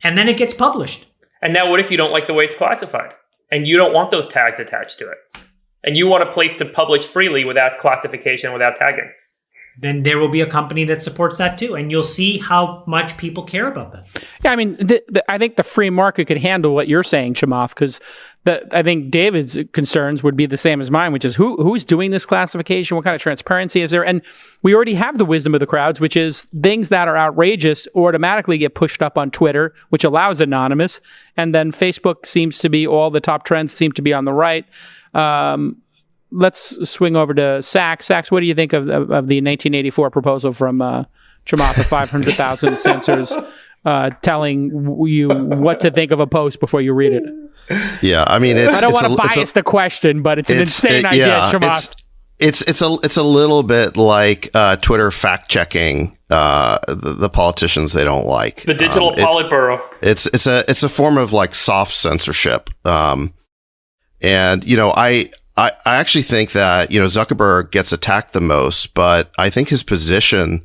and then it gets published. And now what if you don't like the way it's classified? And you don't want those tags attached to it? And you want a place to publish freely without classification, without tagging? Then there will be a company that supports that too. And you'll see how much people care about that. Yeah, I mean, I think the free market could handle what you're saying, Chamath, because I think David's concerns would be the same as mine, which is who's doing this classification? What kind of transparency is there? And we already have the wisdom of the crowds, which is things that are outrageous automatically get pushed up on Twitter, which allows anonymous. And then Facebook seems to be, all the top trends seem to be on the right. Let's swing over to Sachs. Sachs, what do you think of the 1984 proposal from Chamath of 500,000 censors telling you what to think of a post before you read it? Yeah, I mean, I don't want to bias the question, but it's an insane idea, Chamath. It's a little bit like Twitter fact checking the politicians they don't like. It's the digital Politburo. It's a form of like soft censorship, and I actually think that, Zuckerberg gets attacked the most, but I think his position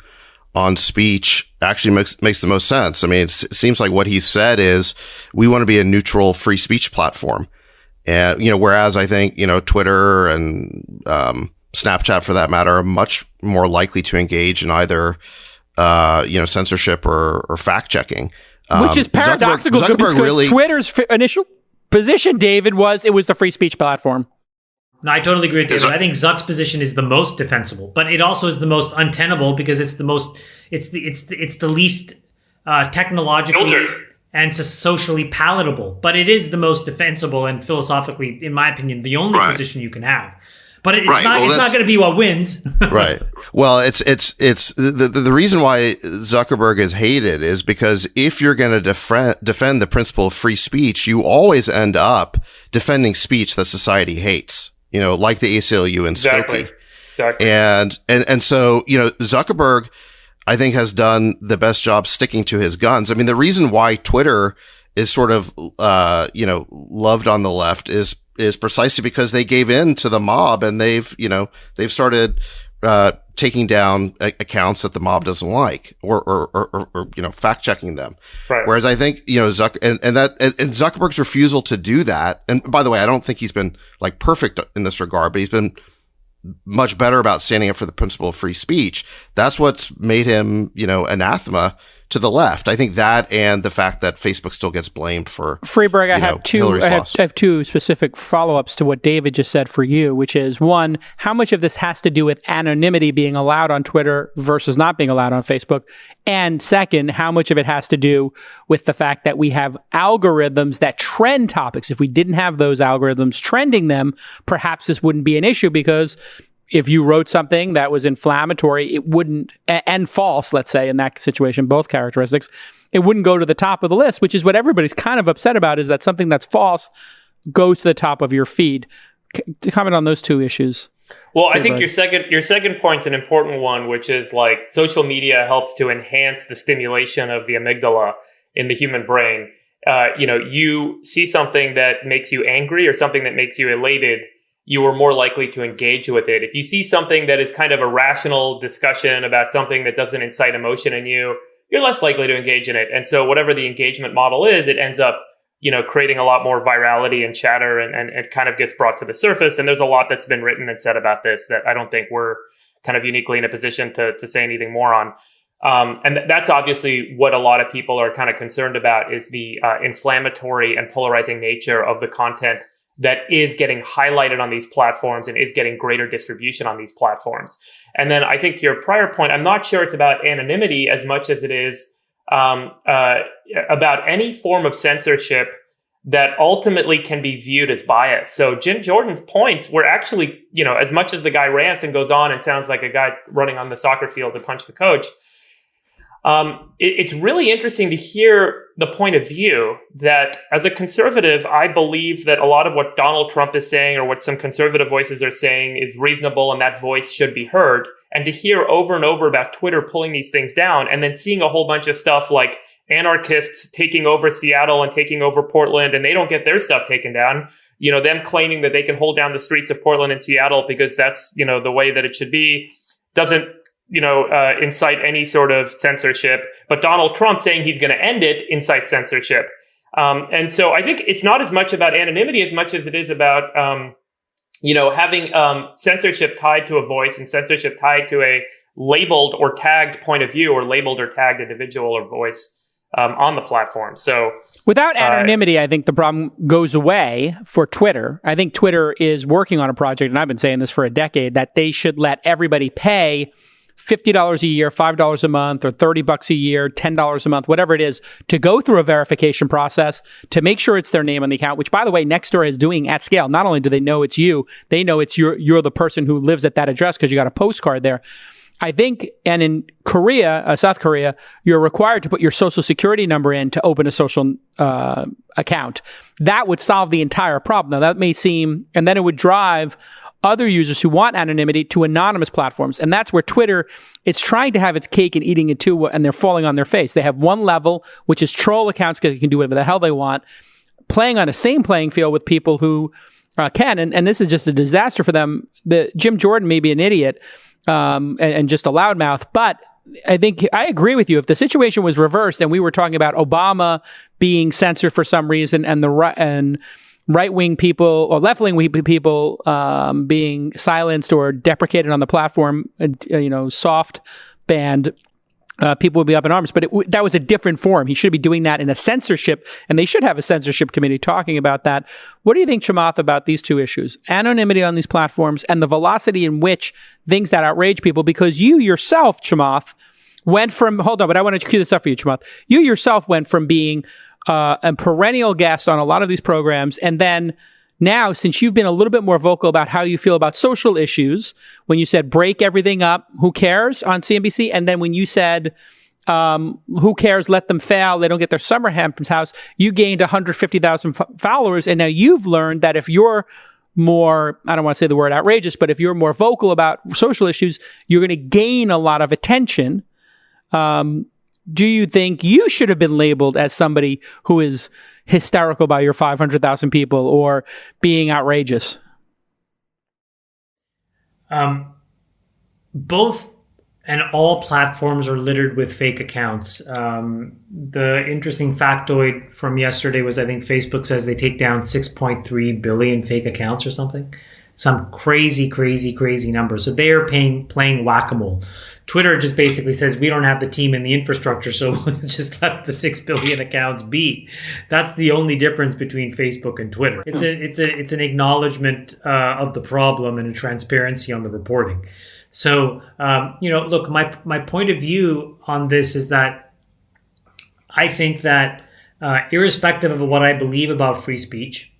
on speech actually makes the most sense. I mean, it seems like what he said is we want to be a neutral free speech platform. And, whereas I think, Twitter and, Snapchat for that matter are much more likely to engage in either, censorship or fact checking. Which is paradoxical because Twitter's initial position, David, was it was the free speech platform. No, I totally agree with David. I think Zuck's position is the most defensible, but it also is the most untenable because it's the least technologically filtered and socially palatable. But it is the most defensible and philosophically, in my opinion, the only position you can have. But it's not going to be what wins. Right. Well, it's the reason why Zuckerberg is hated is because if you're going to defend the principle of free speech, you always end up defending speech that society hates. Like the ACLU and Skokie. Exactly. And so, Zuckerberg, I think, has done the best job sticking to his guns. I mean, the reason why Twitter is sort of, loved on the left is precisely because they gave in to the mob and they've started, taking down accounts that the mob doesn't like or fact checking them. Right. Whereas I think, Zuckerberg's refusal to do that. And by the way, I don't think he's been like perfect in this regard, but he's been much better about standing up for the principle of free speech. That's what's made him, anathema to the left. I think that and the fact that Facebook still gets blamed for Freeberg. I have two specific follow-ups to what David just said for you, which is one, how much of this has to do with anonymity being allowed on Twitter versus not being allowed on Facebook? And second, how much of it has to do with the fact that we have algorithms that trend topics? If we didn't have those algorithms trending them, perhaps this wouldn't be an issue because if you wrote something that was inflammatory, it wouldn't, and false, let's say in that situation, both characteristics, it wouldn't go to the top of the list, which is what everybody's kind of upset about, is that something that's false goes to the top of your feed. To comment on those two issues. Well, I think your second point's an important one, which is like social media helps to enhance the stimulation of the amygdala in the human brain. You see something that makes you angry or something that makes you elated, you were more likely to engage with it. If you see something that is kind of a rational discussion about something that doesn't incite emotion in you, you're less likely to engage in it. And so whatever the engagement model is, it ends up, creating a lot more virality and chatter, and it kind of gets brought to the surface. And there's a lot that's been written and said about this that I don't think we're kind of uniquely in a position to say anything more on. And that's obviously what a lot of people are kind of concerned about, is the inflammatory and polarizing nature of the content that is getting highlighted on these platforms and is getting greater distribution on these platforms. And then I think to your prior point, I'm not sure it's about anonymity as much as it is about any form of censorship that ultimately can be viewed as bias. So Jim Jordan's points were actually, as much as the guy rants and goes on and sounds like a guy running on the soccer field to punch the coach, it's really interesting to hear the point of view that, as a conservative, I believe that a lot of what Donald Trump is saying or what some conservative voices are saying is reasonable and that voice should be heard. And to hear over and over about Twitter pulling these things down, and then seeing a whole bunch of stuff like anarchists taking over Seattle and taking over Portland, and they don't get their stuff taken down, them claiming that they can hold down the streets of Portland and Seattle because that's, the way that it should be, doesn't incite any sort of censorship, but Donald Trump saying he's going to end it incites censorship. And so I think it's not as much about anonymity as much as it is about, having censorship tied to a voice and censorship tied to a labeled or tagged point of view or labeled or tagged individual or voice on the platform. So without anonymity, I think the problem goes away for Twitter. I think Twitter is working on a project, and I've been saying this for a decade, that they should let everybody pay $50 a year, $5 a month, or $30 a year, $10 a month, whatever it is, to go through a verification process to make sure it's their name on the account, which, by the way, Nextdoor is doing at scale. Not only do they know it's you, they know it's you're the person who lives at that address because you got a postcard there. I think, and in Korea, South Korea, you're required to put your social security number in to open a social account. That would solve the entire problem. Now, that may seem, and then it would drive other users who want anonymity to anonymous platforms. And that's where Twitter, it's trying to have its cake and eating it too, and they're falling on their face. They have one level, which is troll accounts because they can do whatever the hell they want, playing on the same playing field with people who can. And this is just a disaster for them. Jim Jordan may be an idiot and just a loudmouth, but I think I agree with you. If the situation was reversed and we were talking about Obama being censored for some reason and right-wing people or left-wing people being silenced or deprecated on the platform, soft banned, people would be up in arms. But that was a different form. He should be doing that in a censorship, and they should have a censorship committee talking about that. What do you think, Chamath, about these two issues? Anonymity on these platforms and the velocity in which things that outrage people, because you yourself, Chamath, went from, hold on, but I want to cue this up for you, Chamath. You yourself went from being a perennial guest on a lot of these programs. And then now, since you've been a little bit more vocal about how you feel about social issues, when you said break everything up, who cares on CNBC? And then when you said, who cares, let them fail, they don't get their summer Hamptons house, you gained 150,000 followers. And now you've learned that if you're more, I don't want to say the word outrageous, but if you're more vocal about social issues, you're going to gain a lot of attention. Do you think you should have been labeled as somebody who is hysterical by your 500,000 people or being outrageous? Both and all platforms are littered with fake accounts. The interesting factoid from yesterday was, I think Facebook says they take down 6.3 billion fake accounts or something. Some crazy number. So they are playing whack-a-mole. Twitter just basically says, we don't have the team and the infrastructure, so we'll just let the 6 billion accounts be. That's the only difference between Facebook and Twitter. It's an acknowledgement of the problem and a transparency on the reporting. So, look, my point of view on this is that I think that irrespective of what I believe about free speech,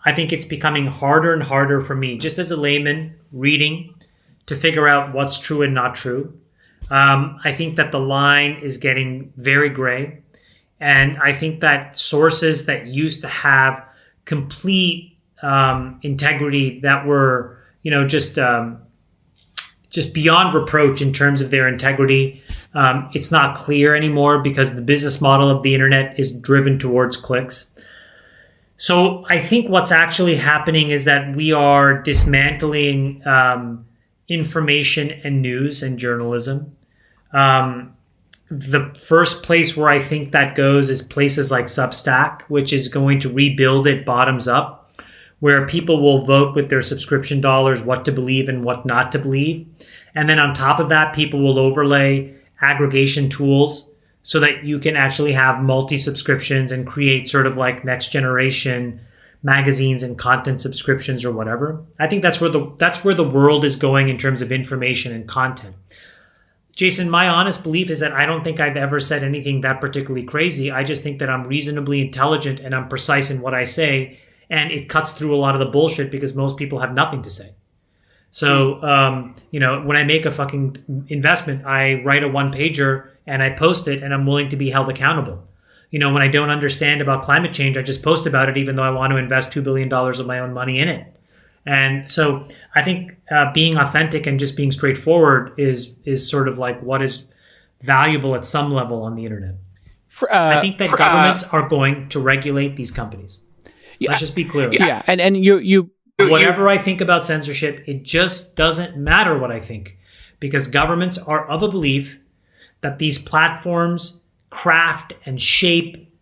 I think it's becoming harder and harder for me, just as a layman reading, to figure out what's true and not true. I think that the line is getting very gray. And I think that sources that used to have complete integrity, that were, just beyond reproach in terms of their integrity, it's not clear anymore because the business model of the internet is driven towards clicks. So I think what's actually happening is that we are dismantling information and news and journalism. The first place where I think that goes is places like Substack, which is going to rebuild it bottoms up, where people will vote with their subscription dollars what to believe and what not to believe. And then on top of that, people will overlay aggregation tools so that you can actually have multi-subscriptions and create sort of like next generation magazines and content subscriptions or whatever. I think that's where the world is going in terms of information and content. Jason, my honest belief is that I don't think I've ever said anything that particularly crazy. I just think that I'm reasonably intelligent and I'm precise in what I say, and it cuts through a lot of the bullshit because most people have nothing to say. So, when I make a fucking investment, I write a one-pager and I post it, and I'm willing to be held accountable. When I don't understand about climate change, I just post about it, even though I want to invest $2 billion of my own money in it. And so I think being authentic and just being straightforward is sort of like what is valuable at some level on the internet. I think that governments are going to regulate these companies. Let's just be clear. Yeah, and you whatever I think about censorship, it just doesn't matter what I think, because governments are of a belief that these platforms craft and shape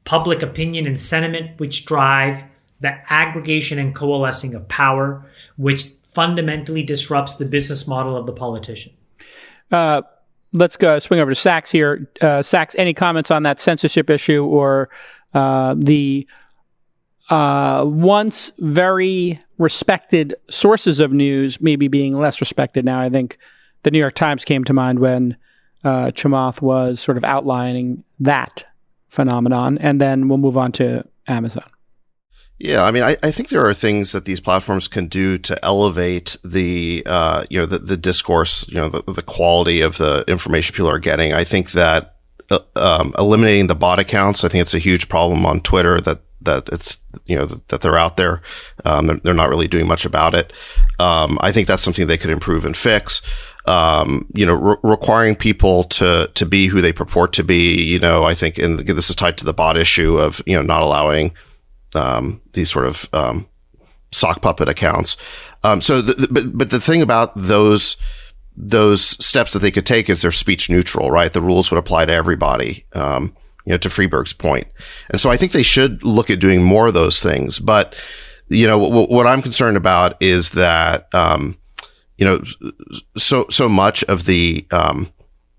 public opinion and sentiment, which drive the aggregation and coalescing of power, which fundamentally disrupts the business model of the politician. Let's go swing over to Sachs here. Sachs, any comments on that censorship issue or the once very respected sources of news maybe being less respected now? I think the New York Times came to mind when Chamath was sort of outlining that phenomenon, and then we'll move on to Amazon. Yeah, I mean, I think there are things that these platforms can do to elevate the discourse, the quality of the information people are getting. I think that eliminating the bot accounts, I think it's a huge problem on Twitter that it's, that they're out there. They're not really doing much about it. I think that's something they could improve and fix. Requiring people to be who they purport to be, I think, and this is tied to the bot issue of, not allowing these sort of sock puppet accounts. But the thing about those steps that they could take is they're speech neutral, right? The rules would apply to everybody, to Freeberg's point. And so I think they should look at doing more of those things. But, what I'm concerned about is that, so much of the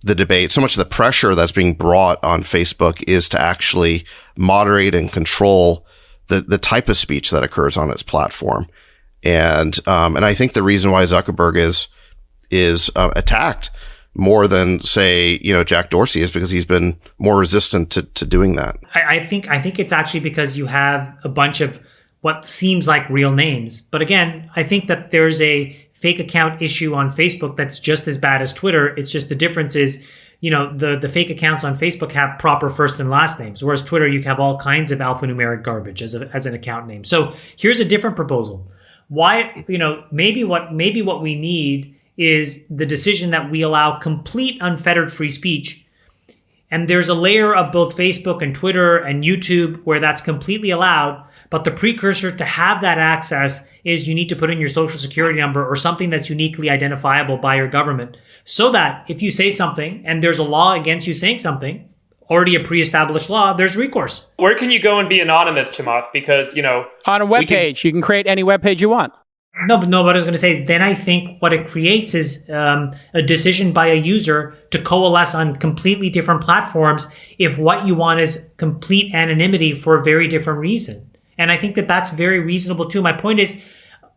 debate, so much of the pressure that's being brought on Facebook is to actually moderate and control the type of speech that occurs on its platform. And I think the reason why Zuckerberg is attacked more than, say, Jack Dorsey is because he's been more resistant to doing that. I think it's actually because you have a bunch of what seems like real names. But again, I think that there's a fake account issue on Facebook that's just as bad as Twitter. It's just the difference is, the fake accounts on Facebook have proper first and last names, whereas Twitter, you have all kinds of alphanumeric garbage as an account name. So here's a different proposal. Why, maybe what we need is the decision that we allow complete unfettered free speech. And there's a layer of both Facebook and Twitter and YouTube where that's completely allowed. But the precursor to have that access is you need to put in your social security number or something that's uniquely identifiable by your government, so that if you say something and there's a law against you saying something, already a pre-established law, there's recourse. Where can you go and be anonymous, Chamath? Because, on a web page, you can create any web page you want. No, what I was going to say is then I think what it creates is a decision by a user to coalesce on completely different platforms if what you want is complete anonymity for a very different reason. And I think that that's very reasonable too. My point is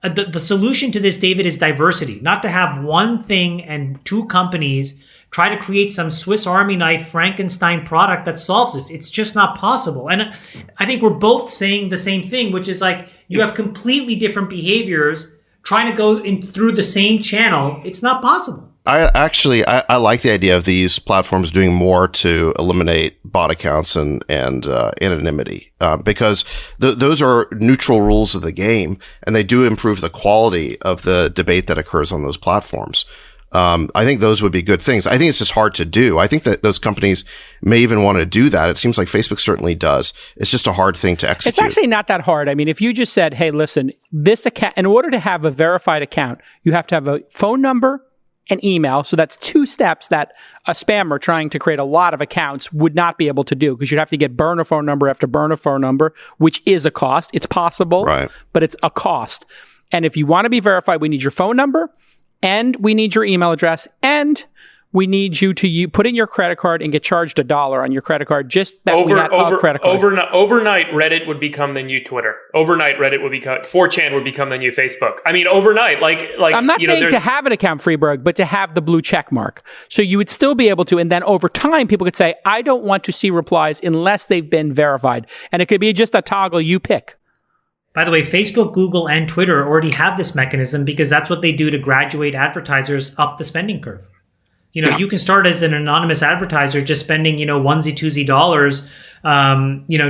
the solution to this, David, is diversity, not to have one thing and two companies try to create some Swiss Army knife Frankenstein product that solves this. It's just not possible. And I think we're both saying the same thing, which is like you have completely different behaviors trying to go in through the same channel. It's not possible. I like the idea of these platforms doing more to eliminate bot accounts and anonymity, because those are neutral rules of the game, and they do improve the quality of the debate that occurs on those platforms. I think those would be good things. I think it's just hard to do. I think that those companies may even want to do that. It seems like Facebook certainly does. It's just a hard thing to execute. It's actually not that hard. I mean, if you just said, hey, listen, this account, in order to have a verified account, you have to have a phone number and email. So that's 2 steps that a spammer trying to create a lot of accounts would not be able to do, because you'd have to get burner phone number after burner phone number, which is a cost. It's possible, right, but it's a cost. And if you want to be verified, we need your phone number, and we need your email address, and we need you to put in your credit card and get charged $1 on your credit card, just that we had a credit card. Overnight, Reddit would become the new Twitter. Overnight, Reddit would become 4chan would become the new Facebook. I mean, overnight, like I'm not saying to have an account, Freeberg, but to have the blue check mark. So you would still be able to, and then over time, people could say, I don't want to see replies unless they've been verified. And it could be just a toggle you pick. By the way, Facebook, Google, and Twitter already have this mechanism because that's what they do to graduate advertisers up the spending curve. You can start as an anonymous advertiser just spending, onesie, twosie dollars,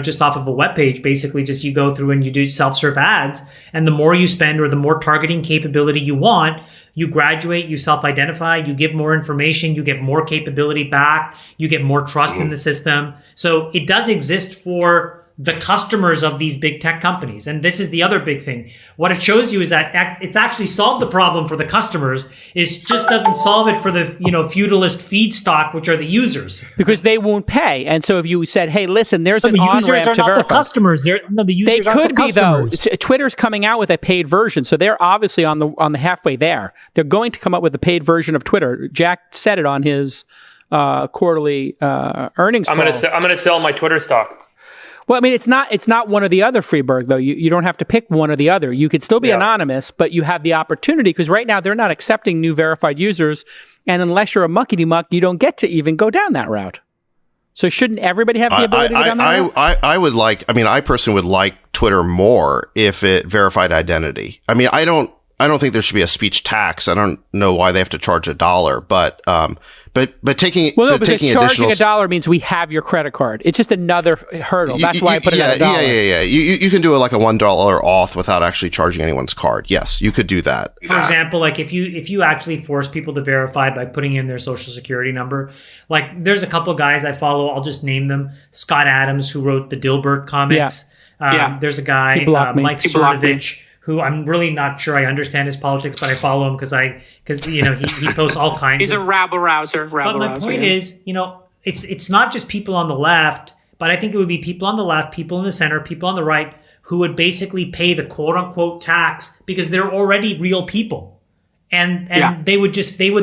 just off of a web page. Basically, just you go through and you do self-serve ads. And the more you spend or the more targeting capability you want, you graduate, you self-identify, you give more information, you get more capability back, you get more trust in the system. So it does exist for the customers of these big tech companies. And this is the other big thing. What it shows you is that it's actually solved the problem for the customers. It just doesn't solve it for the, feudalist feedstock, which are the users. Because they won't pay. And so if you said, hey, listen, there's an on-ramp to verify. The users are not the customers. The users they could be, though. Customers. Twitter's coming out with a paid version. So they're obviously on the halfway there. They're going to come up with a paid version of Twitter. Jack said it on his quarterly earnings call. I'm going to sell my Twitter stock. Well, I mean, it's not one or the other, Freeberg, though. You don't have to pick one or the other. You could still be anonymous, but you have the opportunity, because right now they're not accepting new verified users. And unless you're a muckety-muck, you don't get to even go down that route. So shouldn't everybody have the ability to go down that route? I personally would like Twitter more if it verified identity. I mean, I don't think there should be a speech tax. I don't know why they have to charge $1, but taking charging $1 means we have your credit card. It's just another hurdle. That's why I put it at $1. Yeah. You can do like a $1 auth without actually charging anyone's card. Yes, you could do that. For example, like if you actually force people to verify by putting in their social security number, like there's a couple guys I follow. I'll just name them. Scott Adams, who wrote the Dilbert comics. There's a guy, Mike Cernovich, who I'm really not sure I understand his politics, but I follow him because he posts all kinds. He's a rabble-rouser. But my point is, it's not just people on the left, but I think it would be people on the left, people in the center, people on the right who would basically pay the quote-unquote tax because they're already real people, and they would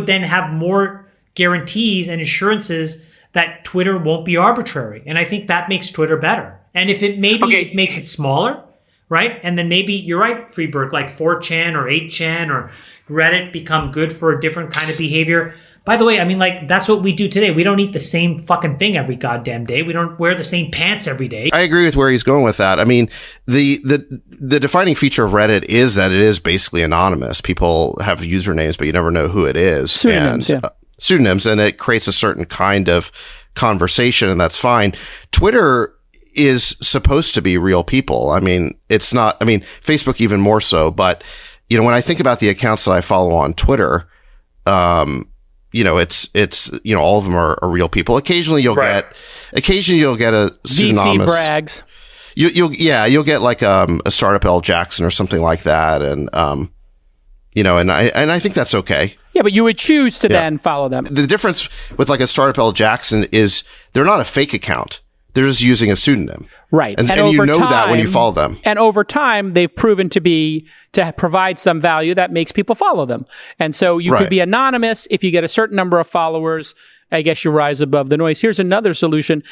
then have more guarantees and assurances that Twitter won't be arbitrary, and I think that makes Twitter better. And if it makes it smaller. Right? And then maybe, you're right, Freeberg, like 4chan or 8chan or Reddit become good for a different kind of behavior. By the way, I mean, like, that's what we do today. We don't eat the same fucking thing every goddamn day. We don't wear the same pants every day. I agree with where he's going with that. I mean, the defining feature of Reddit is that it is basically anonymous. People have usernames, but you never know who it is. Pseudonyms, and it creates a certain kind of conversation, and that's fine. Twitter is supposed to be real people. I mean, it's not, Facebook even more so, but, when I think about the accounts that I follow on Twitter, it's all of them are real people. Occasionally you'll get a pseudonymous. VC brags. You'll get like, a startup L Jackson or something like that. And, and I think that's okay. Yeah, but you would choose to then follow them. The difference with like a startup L Jackson is they're not a fake account. They're just using a pseudonym. Right. And you know that when you follow them. And over time, they've proven to provide some value that makes people follow them. And so you could be anonymous. If you get a certain number of followers, I guess you rise above the noise. Here's another solution.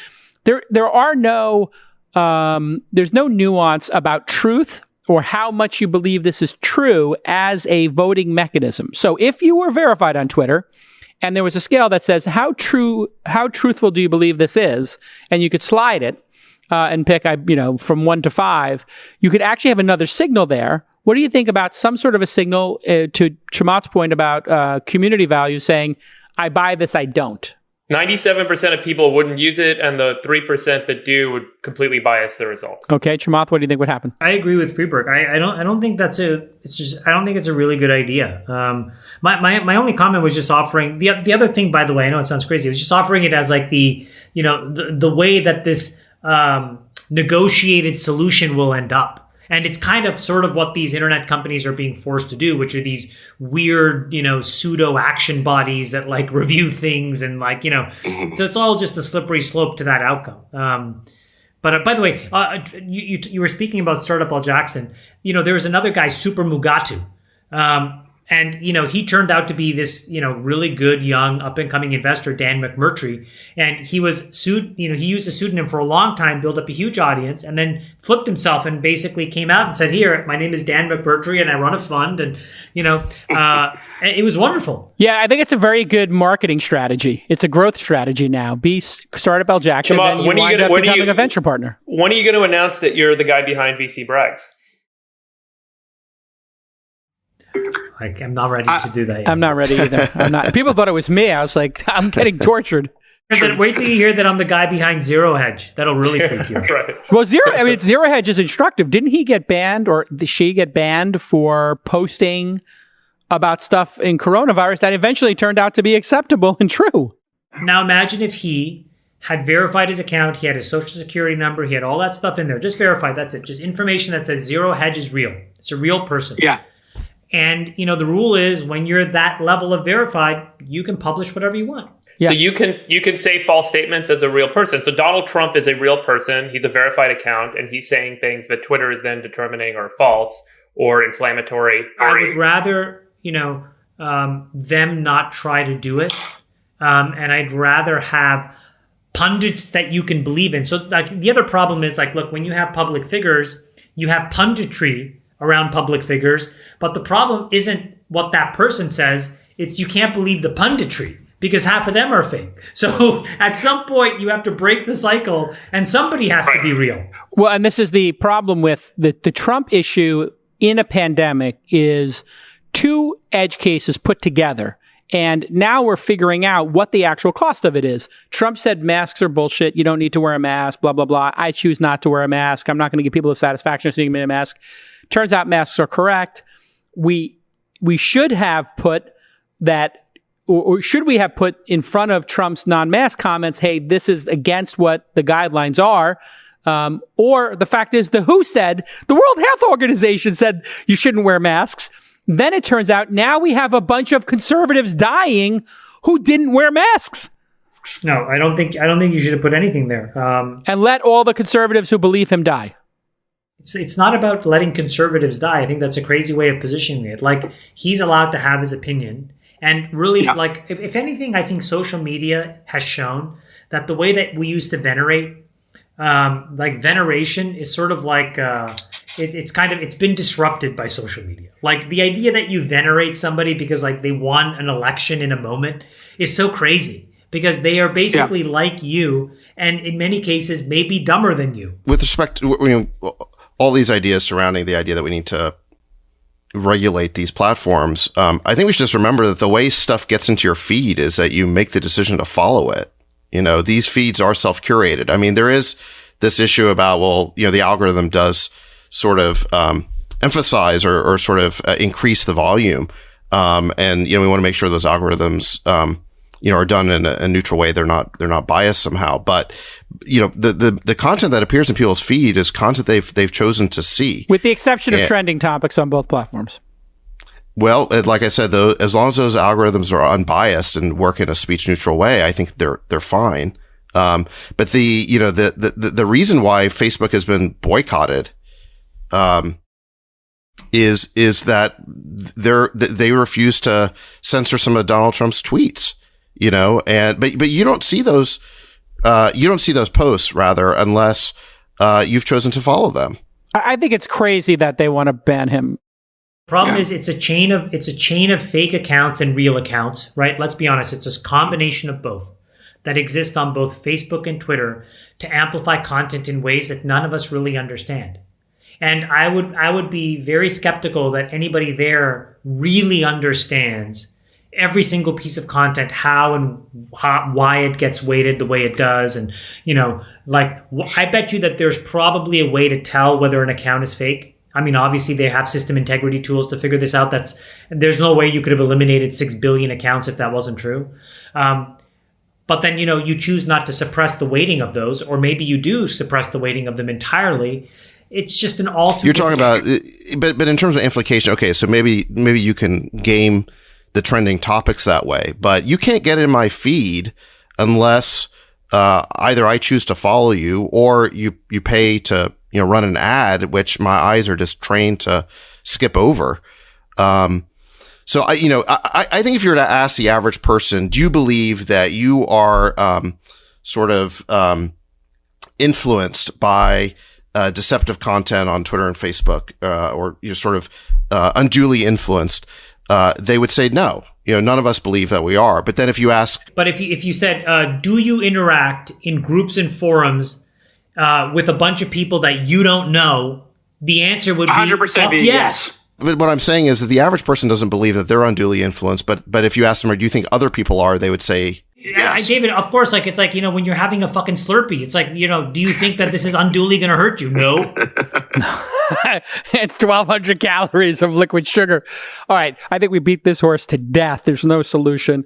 There's no nuance about truth or how much you believe this is true as a voting mechanism. So if you were verified on Twitter, and there was a scale that says, how truthful do you believe this is? And you could slide it and pick, from 1 to 5. You could actually have another signal there. What do you think about some sort of a signal to Chamath's point about community value saying, I buy this, I don't? 97% of people wouldn't use it, and the 3% that do would completely bias the result. Okay, Chamath, what do you think would happen? I agree with Freeberg. I don't think I don't think it's a really good idea. My only comment was just offering the other thing, by the way, I know it sounds crazy, I was just offering it as like the way that this negotiated solution will end up. And it's kind of sort of what these internet companies are being forced to do, which are these weird, pseudo action bodies that like review things and like, so it's all just a slippery slope to that outcome. But by the way, you were speaking about Startup All Jackson. There was another guy, Super Mugatu. And, he turned out to be this, really good, young, up-and-coming investor, Dan McMurtry. And he was he used a pseudonym for a long time, built up a huge audience, and then flipped himself and basically came out and said, here, my name is Dan McMurtry, and I run a fund. And, it was wonderful. Yeah, I think it's a very good marketing strategy. It's a growth strategy now. Be Startup L Jackson, then you wind up becoming a venture partner. When are you going to announce that you're the guy behind VC Brags? I'm not ready to do that yet. I'm not ready either. I'm not. People thought it was me. I was like, I'm getting tortured. Wait till you hear that I'm the guy behind Zero Hedge. That'll really freak you out. Right. Well, Zero Hedge is instructive. Didn't he get banned, or did she get banned for posting about stuff in coronavirus that eventually turned out to be acceptable and true? Now imagine if he had verified his account, he had his social security number, he had all that stuff in there. Just verified, that's it. Just information that says Zero Hedge is real. It's a real person. Yeah. And, the rule is when you're that level of verified, you can publish whatever you want. Yeah. So you can say false statements as a real person. So Donald Trump is a real person. He's a verified account, and he's saying things that Twitter is then determining are false or inflammatory. I would rather, them not try to do it. And I'd rather have pundits that you can believe in. So like the other problem is like, look, when you have public figures, you have punditry around public figures. But the problem isn't what that person says. It's you can't believe the punditry because half of them are fake. So at some point you have to break the cycle and somebody has to be real. Well, and this is the problem with the Trump issue in a pandemic is two edge cases put together. And now we're figuring out what the actual cost of it is. Trump said masks are bullshit. You don't need to wear a mask, blah, blah, blah. I choose not to wear a mask. I'm not going to give people the satisfaction of seeing me in a mask. Turns out masks are correct. We should have put that, or should we have put in front of Trump's non-mask comments, hey, this is against what the guidelines are. Or the fact is the WHO said, the World Health Organization said you shouldn't wear masks. Then it turns out now we have a bunch of conservatives dying who didn't wear masks. No, I don't think you should have put anything there. And let all the conservatives who believe him die. It's not about letting conservatives die. I think that's a crazy way of positioning it. Like, he's allowed to have his opinion. And really, like, if anything, I think social media has shown that the way that we used to venerate, like veneration is sort of like, it's been disrupted by social media. Like the idea that you venerate somebody because like they won an election in a moment is so crazy because they are basically like you. And in many cases, maybe dumber than you. With respect to, all these ideas surrounding the idea that we need to regulate these platforms, I think we should just remember that the way stuff gets into your feed is that you make the decision to follow it. These feeds are self-curated. I mean, there is this issue about, the algorithm does sort of emphasize or sort of increase the volume. And, we want to make sure those algorithms, are done in a neutral way. They're not biased somehow. But, the content that appears in people's feed is content they've chosen to see. With the exception of trending topics on both platforms. Well, like I said, though, as long as those algorithms are unbiased and work in a speech neutral way, I think they're fine. But the reason why Facebook has been boycotted, is that they refuse to censor some of Donald Trump's tweets, but you don't see those posts rather unless you've chosen to follow them. I think it's crazy that they want to ban him. Problem is it's a chain of fake accounts and real accounts, right? Let's be honest, it's a combination of both that exist on both Facebook and Twitter to amplify content in ways that none of us really understand. And I would be very skeptical that anybody there really understands every single piece of content, why it gets weighted the way it does. And, I bet you that there's probably a way to tell whether an account is fake. I mean, obviously they have system integrity tools to figure this out. There's no way you could have eliminated 6 billion accounts if that wasn't true. But then, you choose not to suppress the weighting of those, or maybe you do suppress the weighting of them entirely. It's just an all. You're talking about, but in terms of implication, okay, so maybe you can game the trending topics that way, but you can't get in my feed unless either I choose to follow you or you pay to run an ad, which my eyes are just trained to skip over. So I think if you were to ask the average person, do you believe that you are influenced by deceptive content on Twitter and Facebook, or you're sort of unduly influenced? They would say no. None of us believe that we are. But then if you ask, but if you said, do you interact in groups and forums with a bunch of people that you don't know? The answer would be 100% be yes. But what I'm saying is that the average person doesn't believe that they're unduly influenced. But if you ask them, or do you think other people are, they would say yes. David, of course, it's like, when you're having a fucking Slurpee, it's like, do you think that this is unduly going to hurt you? No. It's 1,200 calories of liquid sugar. All right. I think we beat this horse to death. There's no solution,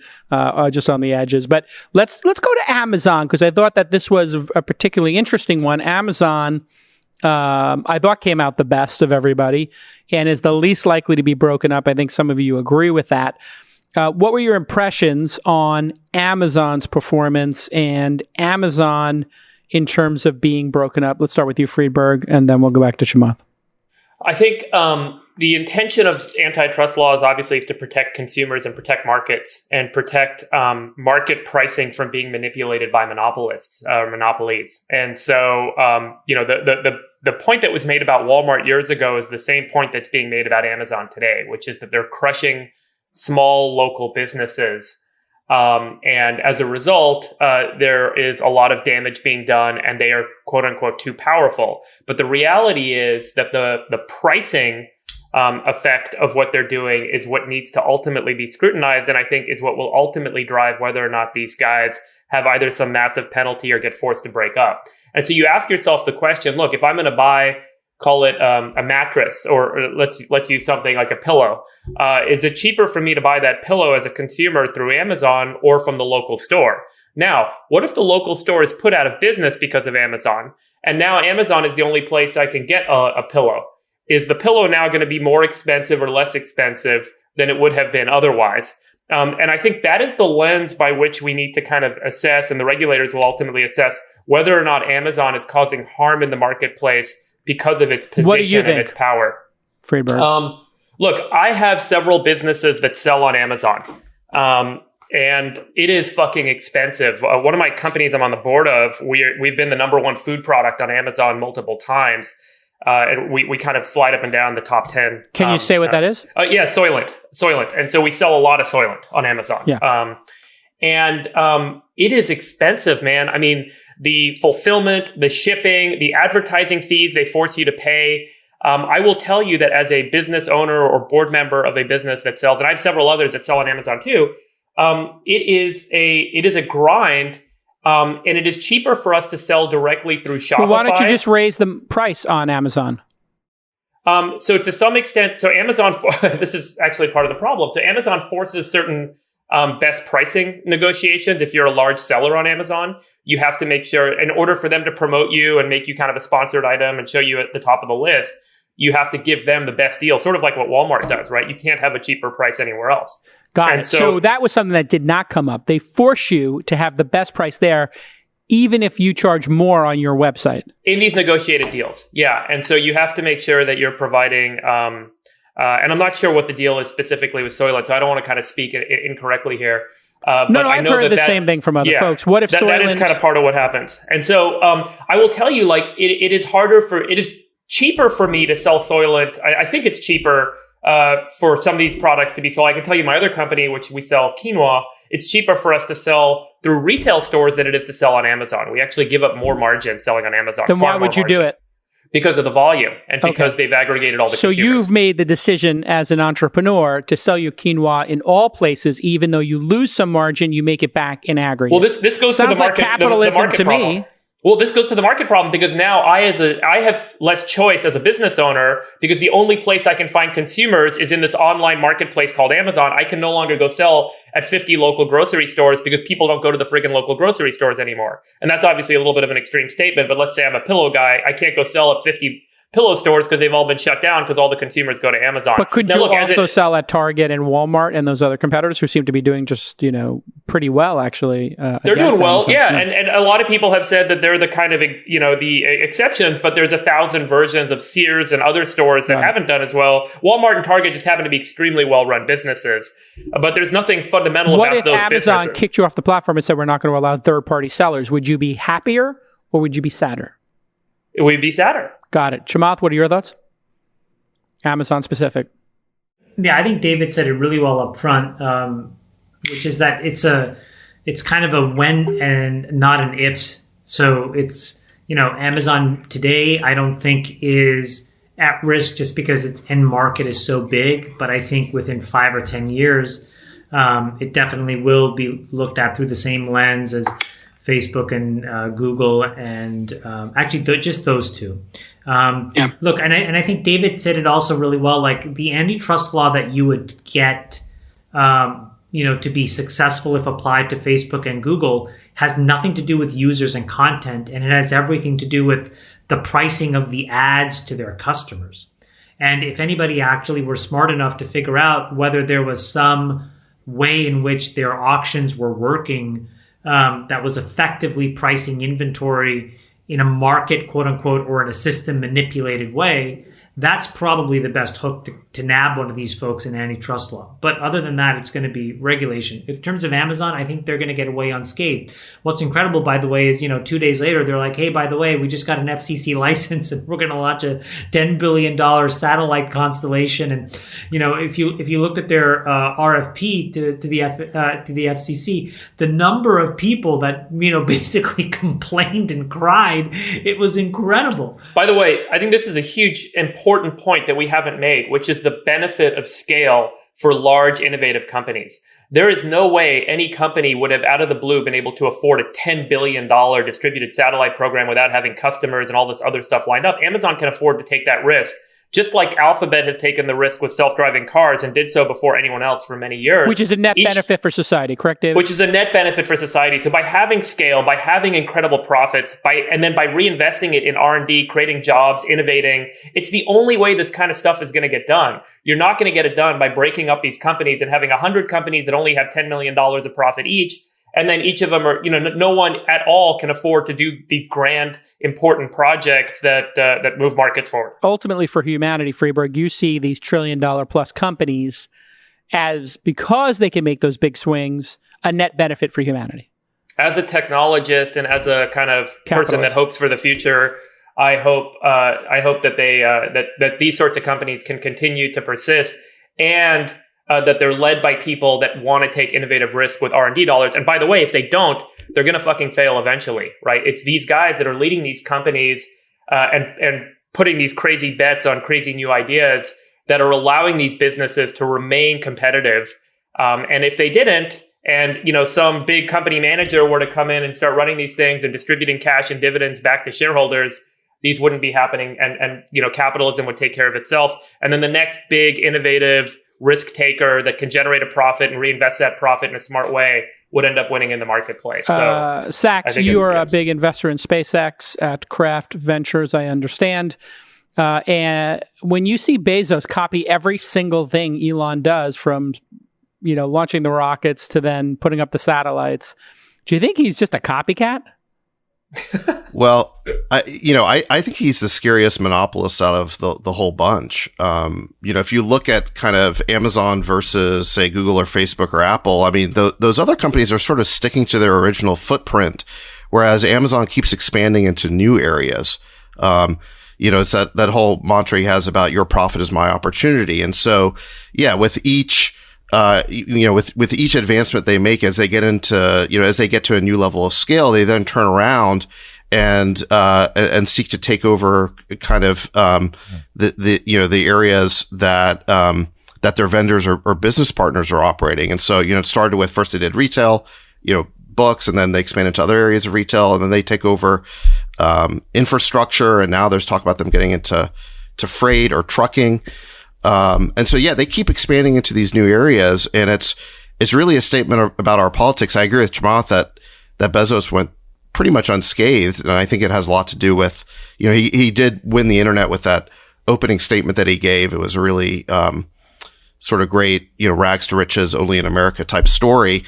just on the edges. But let's go to Amazon, because I thought that this was a particularly interesting one. Amazon, I thought came out the best of everybody and is the least likely to be broken up. I think some of you agree with that. What were your impressions on Amazon's performance and Amazon in terms of being broken up? Let's start with you, Friedberg, and then we'll go back to Chamath. I think the intention of antitrust law is obviously to protect consumers and protect markets and protect market pricing from being manipulated by monopolies. And so, the point that was made about Walmart years ago is the same point that's being made about Amazon today, which is that they're crushing small local businesses. And as a result, there is a lot of damage being done, and they are quote unquote too powerful. But the reality is that the pricing effect of what they're doing is what needs to ultimately be scrutinized, and I think is what will ultimately drive whether or not these guys have either some massive penalty or get forced to break up. And so you ask yourself the question, look, if I'm going to buy, call it a mattress, or let's use something like a pillow. Is it cheaper for me to buy that pillow as a consumer through Amazon or from the local store? Now, what if the local store is put out of business because of Amazon? And now Amazon is the only place I can get a pillow. Is the pillow now going to be more expensive or less expensive than it would have been otherwise? And I think that is the lens by which we need to kind of assess, and the regulators will ultimately assess whether or not Amazon is causing harm in the marketplace because of its position and its power. Friedberg. Look, I have several businesses that sell on Amazon, and it is fucking expensive. One of my companies I'm on the board of, we've been the number one food product on Amazon multiple times. And we kind of slide up and down the top 10. Can you say what that is? Yeah, Soylent. And so we sell a lot of Soylent on Amazon. Yeah. It is expensive, man. I mean, the fulfillment, the shipping, the advertising fees they force you to pay. I will tell you that as a business owner or board member of a business that sells, and I have several others that sell on Amazon too, it is a grind. And it is cheaper for us to sell directly through Shopify. Well, why don't you just raise the price on Amazon? So to some extent, Amazon, this is actually part of the problem. So Amazon forces certain best pricing negotiations. If you're a large seller on Amazon, you have to make sure, in order for them to promote you and make you kind of a sponsored item and show you at the top of the list, you have to give them the best deal, sort of like what Walmart does, right? You can't have a cheaper price anywhere else. Got it. So that was something that did not come up. They force you to have the best price there, even if you charge more on your website. In these negotiated deals. Yeah. And so you have to make sure that you're providing, and I'm not sure what the deal is specifically with Soylent, so I don't want to kind of speak incorrectly here. No, I've heard the same thing from other folks. What if Soylent... That is kind of part of what happens. And so I will tell you, like, it is cheaper for me to sell Soylent. I think it's cheaper for some of these products to be sold. I can tell you my other company, which we sell quinoa, it's cheaper for us to sell through retail stores than it is to sell on Amazon. We actually give up more margin selling on Amazon. Then why would you do it? because of the volume and because they've aggregated all the consumers. So you've made the decision as an entrepreneur to sell your quinoa in all places, even though you lose some margin, you make it back in aggregate. Well, this goes to the market, like capitalism the market to problem. me. Well, this goes to the market problem because now I have less choice as a business owner because the only place I can find consumers is in this online marketplace called Amazon. I can no longer go sell at 50 local grocery stores because people don't go to the friggin' local grocery stores anymore. And that's obviously a little bit of an extreme statement, but let's say I'm a pillow guy. I can't go sell at 50 pillow stores because they've all been shut down because all the consumers go to Amazon. But could you also sell at Target and Walmart and those other competitors who seem to be doing just, pretty well, actually? They're doing well, yeah. And a lot of people have said that they're the kind of, the exceptions, but there's 1,000 versions of Sears and other stores that haven't done as well. Walmart and Target just happen to be extremely well-run businesses, but there's nothing fundamental about those businesses. What if Amazon kicked you off the platform and said, we're not going to allow third-party sellers? Would you be happier or would you be sadder? It would be sadder. Got it. Chamath, what are your thoughts? Amazon specific. Yeah, I think David said it really well up front, which is that it's kind of a when and not an ifs. So it's, Amazon today, I don't think is at risk just because its end market is so big. But I think within 5 or 10 years, it definitely will be looked at through the same lens as Facebook and Google and actually just those two. Look, and I think David said it also really well, like the antitrust law that you would get, to be successful if applied to Facebook and Google has nothing to do with users and content, and it has everything to do with the pricing of the ads to their customers. And if anybody actually were smart enough to figure out whether there was some way in which their auctions were working that was effectively pricing inventory in a market, quote unquote, or in a system manipulated way, that's probably the best hook to nab one of these folks in antitrust law. But other than that, it's going to be regulation. In terms of Amazon, I think they're going to get away unscathed. What's incredible, by the way, is, 2 days later, they're like, hey, by the way, we just got an FCC license and we're going to launch a $10 billion satellite constellation. And, if you looked at their RFP to the FCC, the number of people that, basically complained and cried, it was incredible. By the way, I think this is a huge, important point that we haven't made, which is the benefit of scale for large, innovative companies. There is no way any company would have out of the blue been able to afford a $10 billion distributed satellite program without having customers and all this other stuff lined up. Amazon can afford to take that risk, just like Alphabet has taken the risk with self-driving cars and did so before anyone else for many years. Which is a net benefit for society, correct, David? Which is a net benefit for society. So by having scale, by having incredible profits, and then by reinvesting it in R&D, creating jobs, innovating, it's the only way this kind of stuff is going to get done. You're not going to get it done by breaking up these companies and having 100 companies that only have $10 million of profit each. And then each of them are, no one at all can afford to do these grand, important projects that move markets forward. Ultimately, for humanity, Freeberg, you see these $1 trillion plus companies as, because they can make those big swings, a net benefit for humanity. As a technologist and as a kind of person that hopes for the future, I hope that they that these sorts of companies can continue to persist and that they're led by people that want to take innovative risk with R&D dollars. And by the way, if they don't, they're going to fucking fail eventually, right? It's these guys that are leading these companies and putting these crazy bets on crazy new ideas that are allowing these businesses to remain competitive. And if they didn't, and some big company manager were to come in and start running these things and distributing cash and dividends back to shareholders, these wouldn't be happening. And capitalism would take care of itself. And then the next big innovative risk taker that can generate a profit and reinvest that profit in a smart way would end up winning in the marketplace. So, Sachs, you are a big investor in SpaceX at Kraft Ventures, I understand. And when you see Bezos copy every single thing Elon does, from launching the rockets to then putting up the satellites, do you think he's just a copycat? Well, I think he's the scariest monopolist out of the whole bunch. If you look at kind of Amazon versus, say, Google or Facebook or Apple, I mean, those other companies are sort of sticking to their original footprint, whereas Amazon keeps expanding into new areas. It's that whole mantra he has about your profit is my opportunity. And so, yeah, with each with each advancement they make as they get into, as they get to a new level of scale, they then turn around and seek to take over kind of the areas that that their vendors or business partners are operating. And so, it started with, first they did retail, books, and then they expanded to other areas of retail, and then they take over infrastructure, and now there's talk about them getting into freight or trucking. And so, they keep expanding into these new areas, and it's really a statement about our politics. I agree with Chamath that Bezos went pretty much unscathed, and I think it has a lot to do with, he did win the internet with that opening statement that he gave. It was a really sort of great, rags to riches, only in America type story.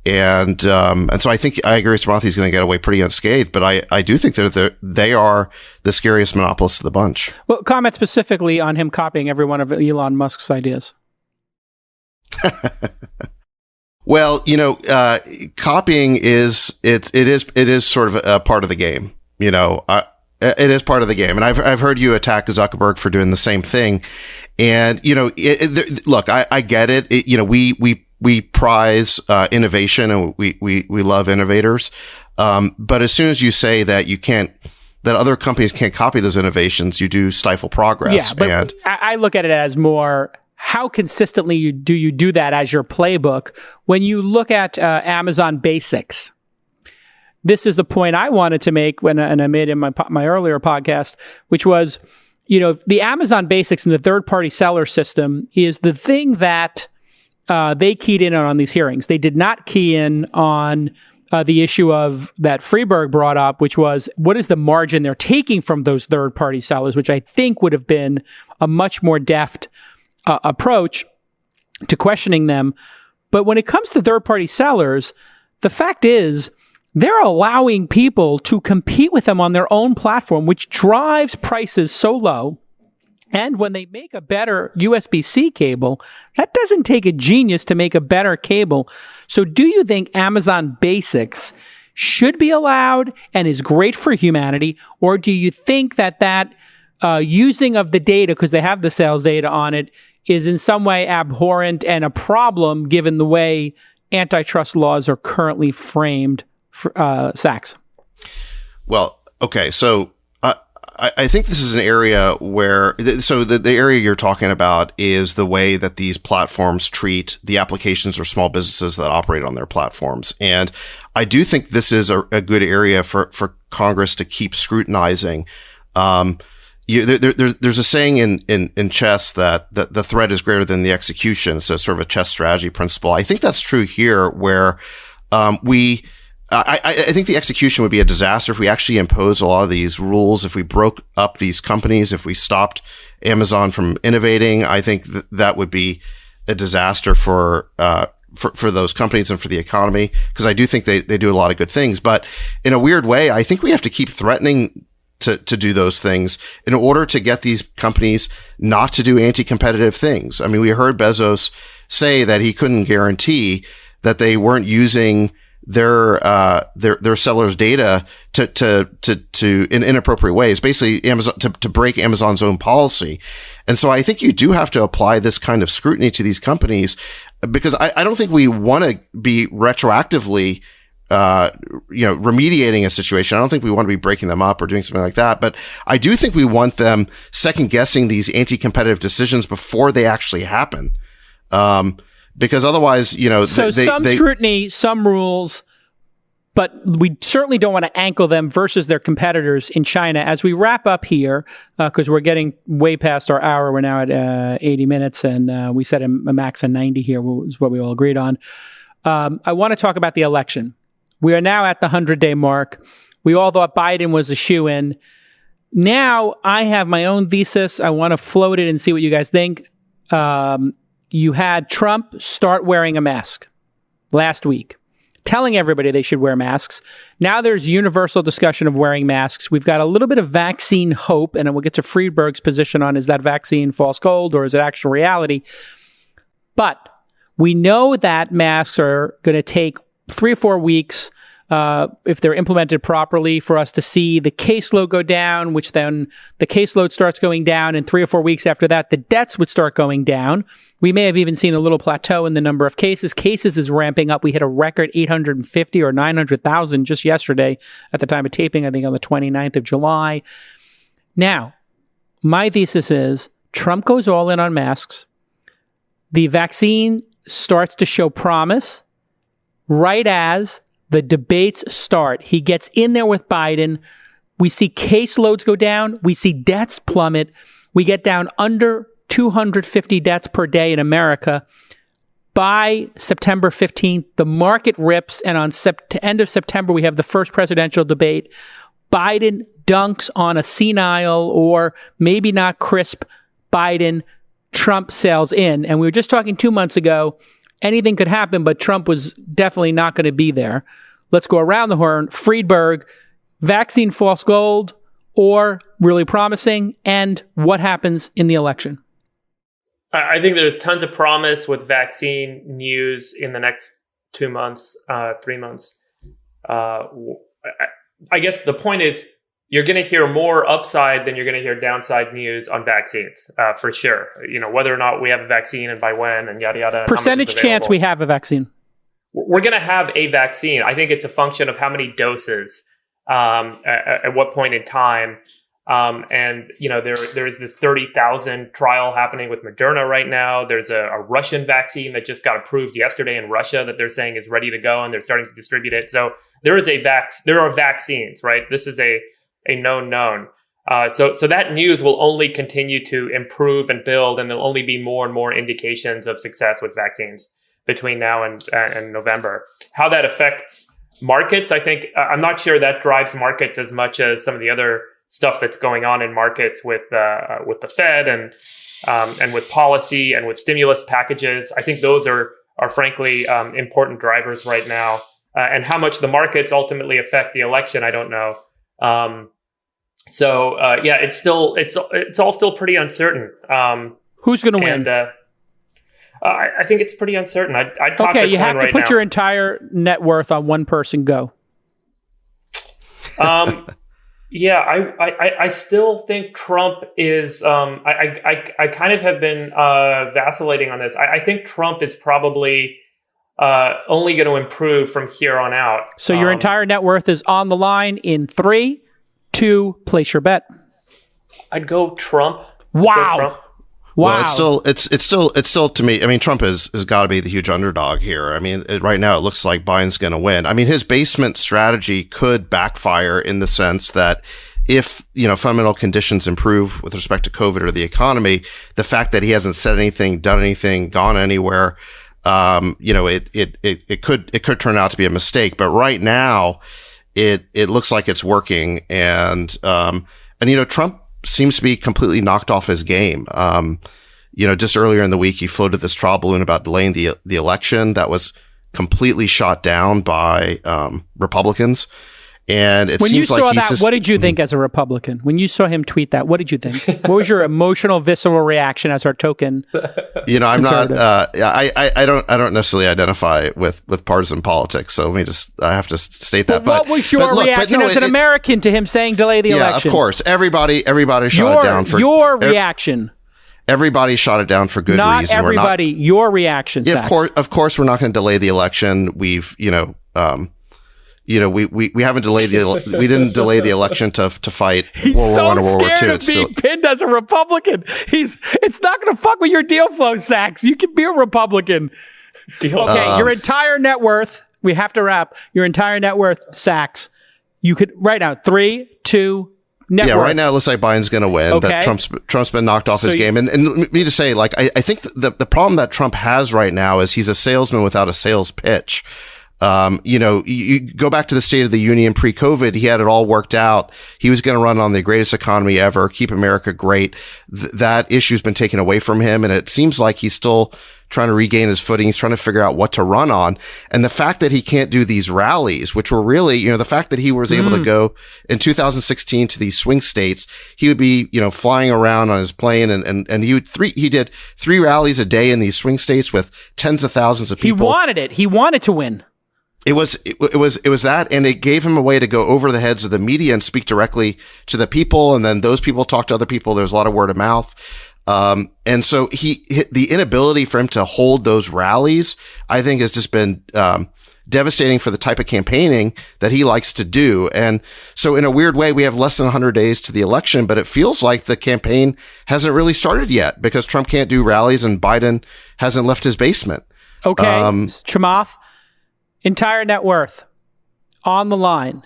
And so I think I agree with Chamath, he's going to get away pretty unscathed, but I do think that they are the scariest monopolists of the bunch. Well, comment specifically on him copying every one of Elon Musk's ideas. Well, copying is sort of a part of the game. It is part of the game, and I've heard you attack Zuckerberg for doing the same thing. And look, I get it. We prize innovation, and we love innovators. But as soon as you say that that other companies can't copy those innovations, you do stifle progress. Yeah, but I look at it as more, how consistently do you do that as your playbook? When you look at Amazon Basics, this is the point I wanted to make and I made in my earlier podcast, which was, the Amazon Basics and the third-party seller system is the thing that they keyed in on these hearings. They did not key in on the issue of that Freeberg brought up, which was, what is the margin they're taking from those third-party sellers, which I think would have been a much more deft approach to questioning them. But when it comes to third-party sellers, the fact is they're allowing people to compete with them on their own platform, which drives prices so low. And when they make a better USB-C cable, that doesn't take a genius to make a better cable. So do you think Amazon Basics should be allowed and is great for humanity? Or do you think that using of the data, because they have the sales data on it, is in some way abhorrent and a problem given the way antitrust laws are currently framed for Sachs? Well, okay, so I think this is an area where, so the area you're talking about is the way that these platforms treat the applications or small businesses that operate on their platforms. And I do think this is a good area for Congress to keep scrutinizing. There's a saying in chess that the threat is greater than the execution. It's a sort of a chess strategy principle. I think that's true here, where I think the execution would be a disaster if we actually impose a lot of these rules, if we broke up these companies, if we stopped Amazon from innovating. I think that would be a disaster for those companies and for the economy, because I do think they do a lot of good things. But in a weird way, I think we have to keep threatening to do those things in order to get these companies not to do anti-competitive things. I mean, we heard Bezos say that he couldn't guarantee that they weren't using their sellers' data to in inappropriate ways, basically Amazon to break Amazon's own policy. And so I think you do have to apply this kind of scrutiny to these companies, because I don't think we want to be retroactively remediating a situation. I don't think we want to be breaking them up or doing something like that. But I do think we want them second guessing these anti-competitive decisions before they actually happen. Because otherwise, some scrutiny, some rules, but we certainly don't want to ankle them versus their competitors in China. As we wrap up here, because we're getting way past our hour, we're now at 80 minutes, and we set a max of 90 here, is what we all agreed on. I want to talk about the election. We are now at the 100-day mark. We all thought Biden was a shoo-in. Now I have my own thesis. I want to float it and see what you guys think. You had Trump start wearing a mask last week, telling everybody they should wear masks. Now there's universal discussion of wearing masks. We've got a little bit of vaccine hope, and we'll get to Friedberg's position on, is that vaccine false gold or is it actual reality? But we know that masks are going to take 3 or 4 weeks if they're implemented properly, for us to see the caseload go down, which then the caseload starts going down, and 3 or 4 weeks after that, the deaths would start going down. We may have even seen a little plateau in the number of cases. Cases is ramping up. We hit a record 850 or 900,000 just yesterday at the time of taping, I think on the 29th of July. Now, my thesis is Trump goes all in on masks. The vaccine starts to show promise right as the debates start. He gets in there with Biden. We see caseloads go down. We see deaths plummet. We get down under 250 deaths per day in America. By September 15th, the market rips, and on end of September, we have the first presidential debate. Biden dunks on a senile or maybe not crisp Biden. Trump sails in. And we were just talking 2 months ago, anything could happen, but Trump was definitely not going to be there. Let's go around the horn. Friedberg, vaccine false gold or really promising, and what happens in the election? I think there's tons of promise with vaccine news in the next 2 months, 3 months. I guess the point is you're going to hear more upside than you're going to hear downside news on vaccines, for sure. You know, whether or not we have a vaccine and by when and yada, yada. Percentage chance we have a vaccine. We're going to have a vaccine. I think it's a function of how many doses, at what point in time. And, you know, there is this 30,000 trial happening with Moderna right now. There's a Russian vaccine that just got approved yesterday in Russia that they're saying is ready to go, and they're starting to distribute it. So there are vaccines, right? This is a known. So that news will only continue to improve and build, and there'll only be more and more indications of success with vaccines between now and November. How that affects markets, I think, I'm not sure that drives markets as much as some of the other stuff that's going on in markets with the Fed and with policy and with stimulus packages. I think those are frankly important drivers right now. And how much the markets ultimately affect the election, I don't know. It's all still pretty uncertain. Who's going to win? I think it's pretty uncertain. I'd toss okay, you have to right put now. your entire net worth on one person. Go. Yeah, I still think Trump is. I kind of have been vacillating on this. I think Trump is probably only going to improve from here on out. So your entire net worth is on the line in 3, 2. Place your bet. I'd go Trump. Wow. Well, it's still to me. I mean, Trump has got to be the huge underdog here. I mean, right now it looks like Biden's going to win. I mean, his basement strategy could backfire in the sense that if, you know, fundamental conditions improve with respect to COVID or the economy, the fact that he hasn't said anything, done anything, gone anywhere, you know, it could turn out to be a mistake. But right now, it looks like it's working, and you know, Trump seems to be completely knocked off his game. You know, just earlier in the week, he floated this trial balloon about delaying the election that was completely shot down by Republicans. And it when seems you like saw he's that, just, what did you think as a Republican? When you saw him tweet that, what did you think? What was your emotional, visceral reaction as our token? You know, I'm not. I don't necessarily identify with partisan politics. So I have to state that. But what was your reaction as an American to him saying delay the election? Yeah, of course. Everybody shot it down for your reaction. Everybody shot it down for good not reason. Everybody, your reaction. Yeah, of course, we're not going to delay the election. We've, we haven't delayed we didn't delay the election to fight World War I or World War II. He's so scared of being pinned as a Republican. It's not going to fuck with your deal flow, Sachs. You can be a Republican. Okay, your entire net worth. We have to wrap. Your entire net worth, Sachs. You could right now 3, 2. Net worth. Right now it looks like Biden's going to win. Okay. That Trump's been knocked off his game. And let me just say, like, I think the problem that Trump has right now is he's a salesman without a sales pitch. You go back to the State of the Union pre-COVID, he had it all worked out. He was going to run on the greatest economy ever, keep America great. That issue's been taken away from him. And it seems like he's still trying to regain his footing. He's trying to figure out what to run on. And the fact that he can't do these rallies, which were really, the fact that he was able to go in 2016 to these swing states, he would be, flying around on his plane and he did 3 rallies a day in these swing states with tens of thousands of people. He wanted it. He wanted to win. It was that, and it gave him a way to go over the heads of the media and speak directly to the people. And then those people talk to other people. There's a lot of word of mouth. And so the inability for him to hold those rallies, I think, has just been, devastating for the type of campaigning that he likes to do. And so in a weird way, we have less than 100 days to the election, but it feels like the campaign hasn't really started yet because Trump can't do rallies and Biden hasn't left his basement. Okay. Chamath, entire net worth on the line,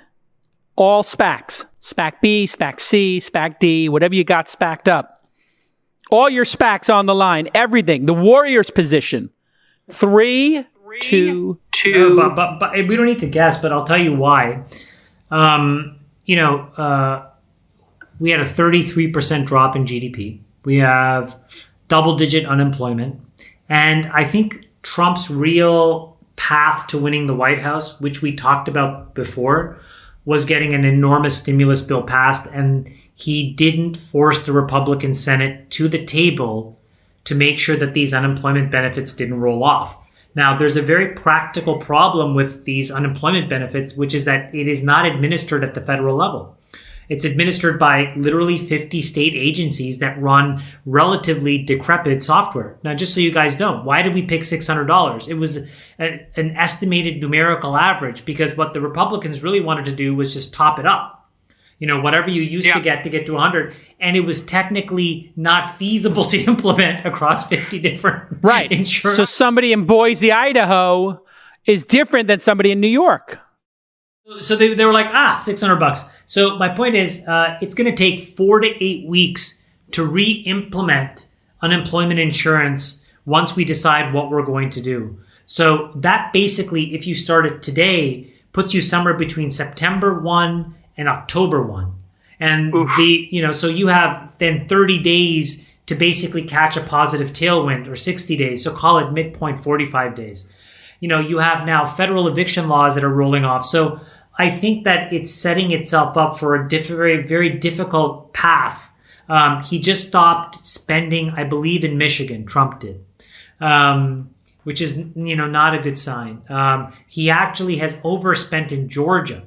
all SPACs, SPAC B, SPAC C, SPAC D, whatever you got SPACed up. All your SPACs on the line, everything, the Warriors position, 3, 2. But we don't need to guess, but I'll tell you why. We had a 33% drop in GDP. We have double-digit unemployment. And I think Trump's real path to winning the White House, which we talked about before, was getting an enormous stimulus bill passed. And he didn't force the Republican Senate to the table to make sure that these unemployment benefits didn't roll off. Now, there's a very practical problem with these unemployment benefits, which is that it is not administered at the federal level. It's administered by literally 50 state agencies that run relatively decrepit software. Now, just so you guys know, why did we pick $600? It was an estimated numerical average because what the Republicans really wanted to do was just top it up. Whatever you used to get to 100. And it was technically not feasible to implement across 50 different insurance. So somebody in Boise, Idaho is different than somebody in New York. So they were like, $600. So my point is, it's going to take 4 to 8 weeks to re-implement unemployment insurance once we decide what we're going to do. So that basically, if you started today, puts you somewhere between September 1 and October 1. And so you have then 30 days to basically catch a positive tailwind, or 60 days. So call it midpoint 45 days. You have now federal eviction laws that are rolling off. So I think that it's setting itself up for a very, very difficult path. He just stopped spending, I believe, in Michigan. Trump did, which is, not a good sign. He actually has overspent in Georgia.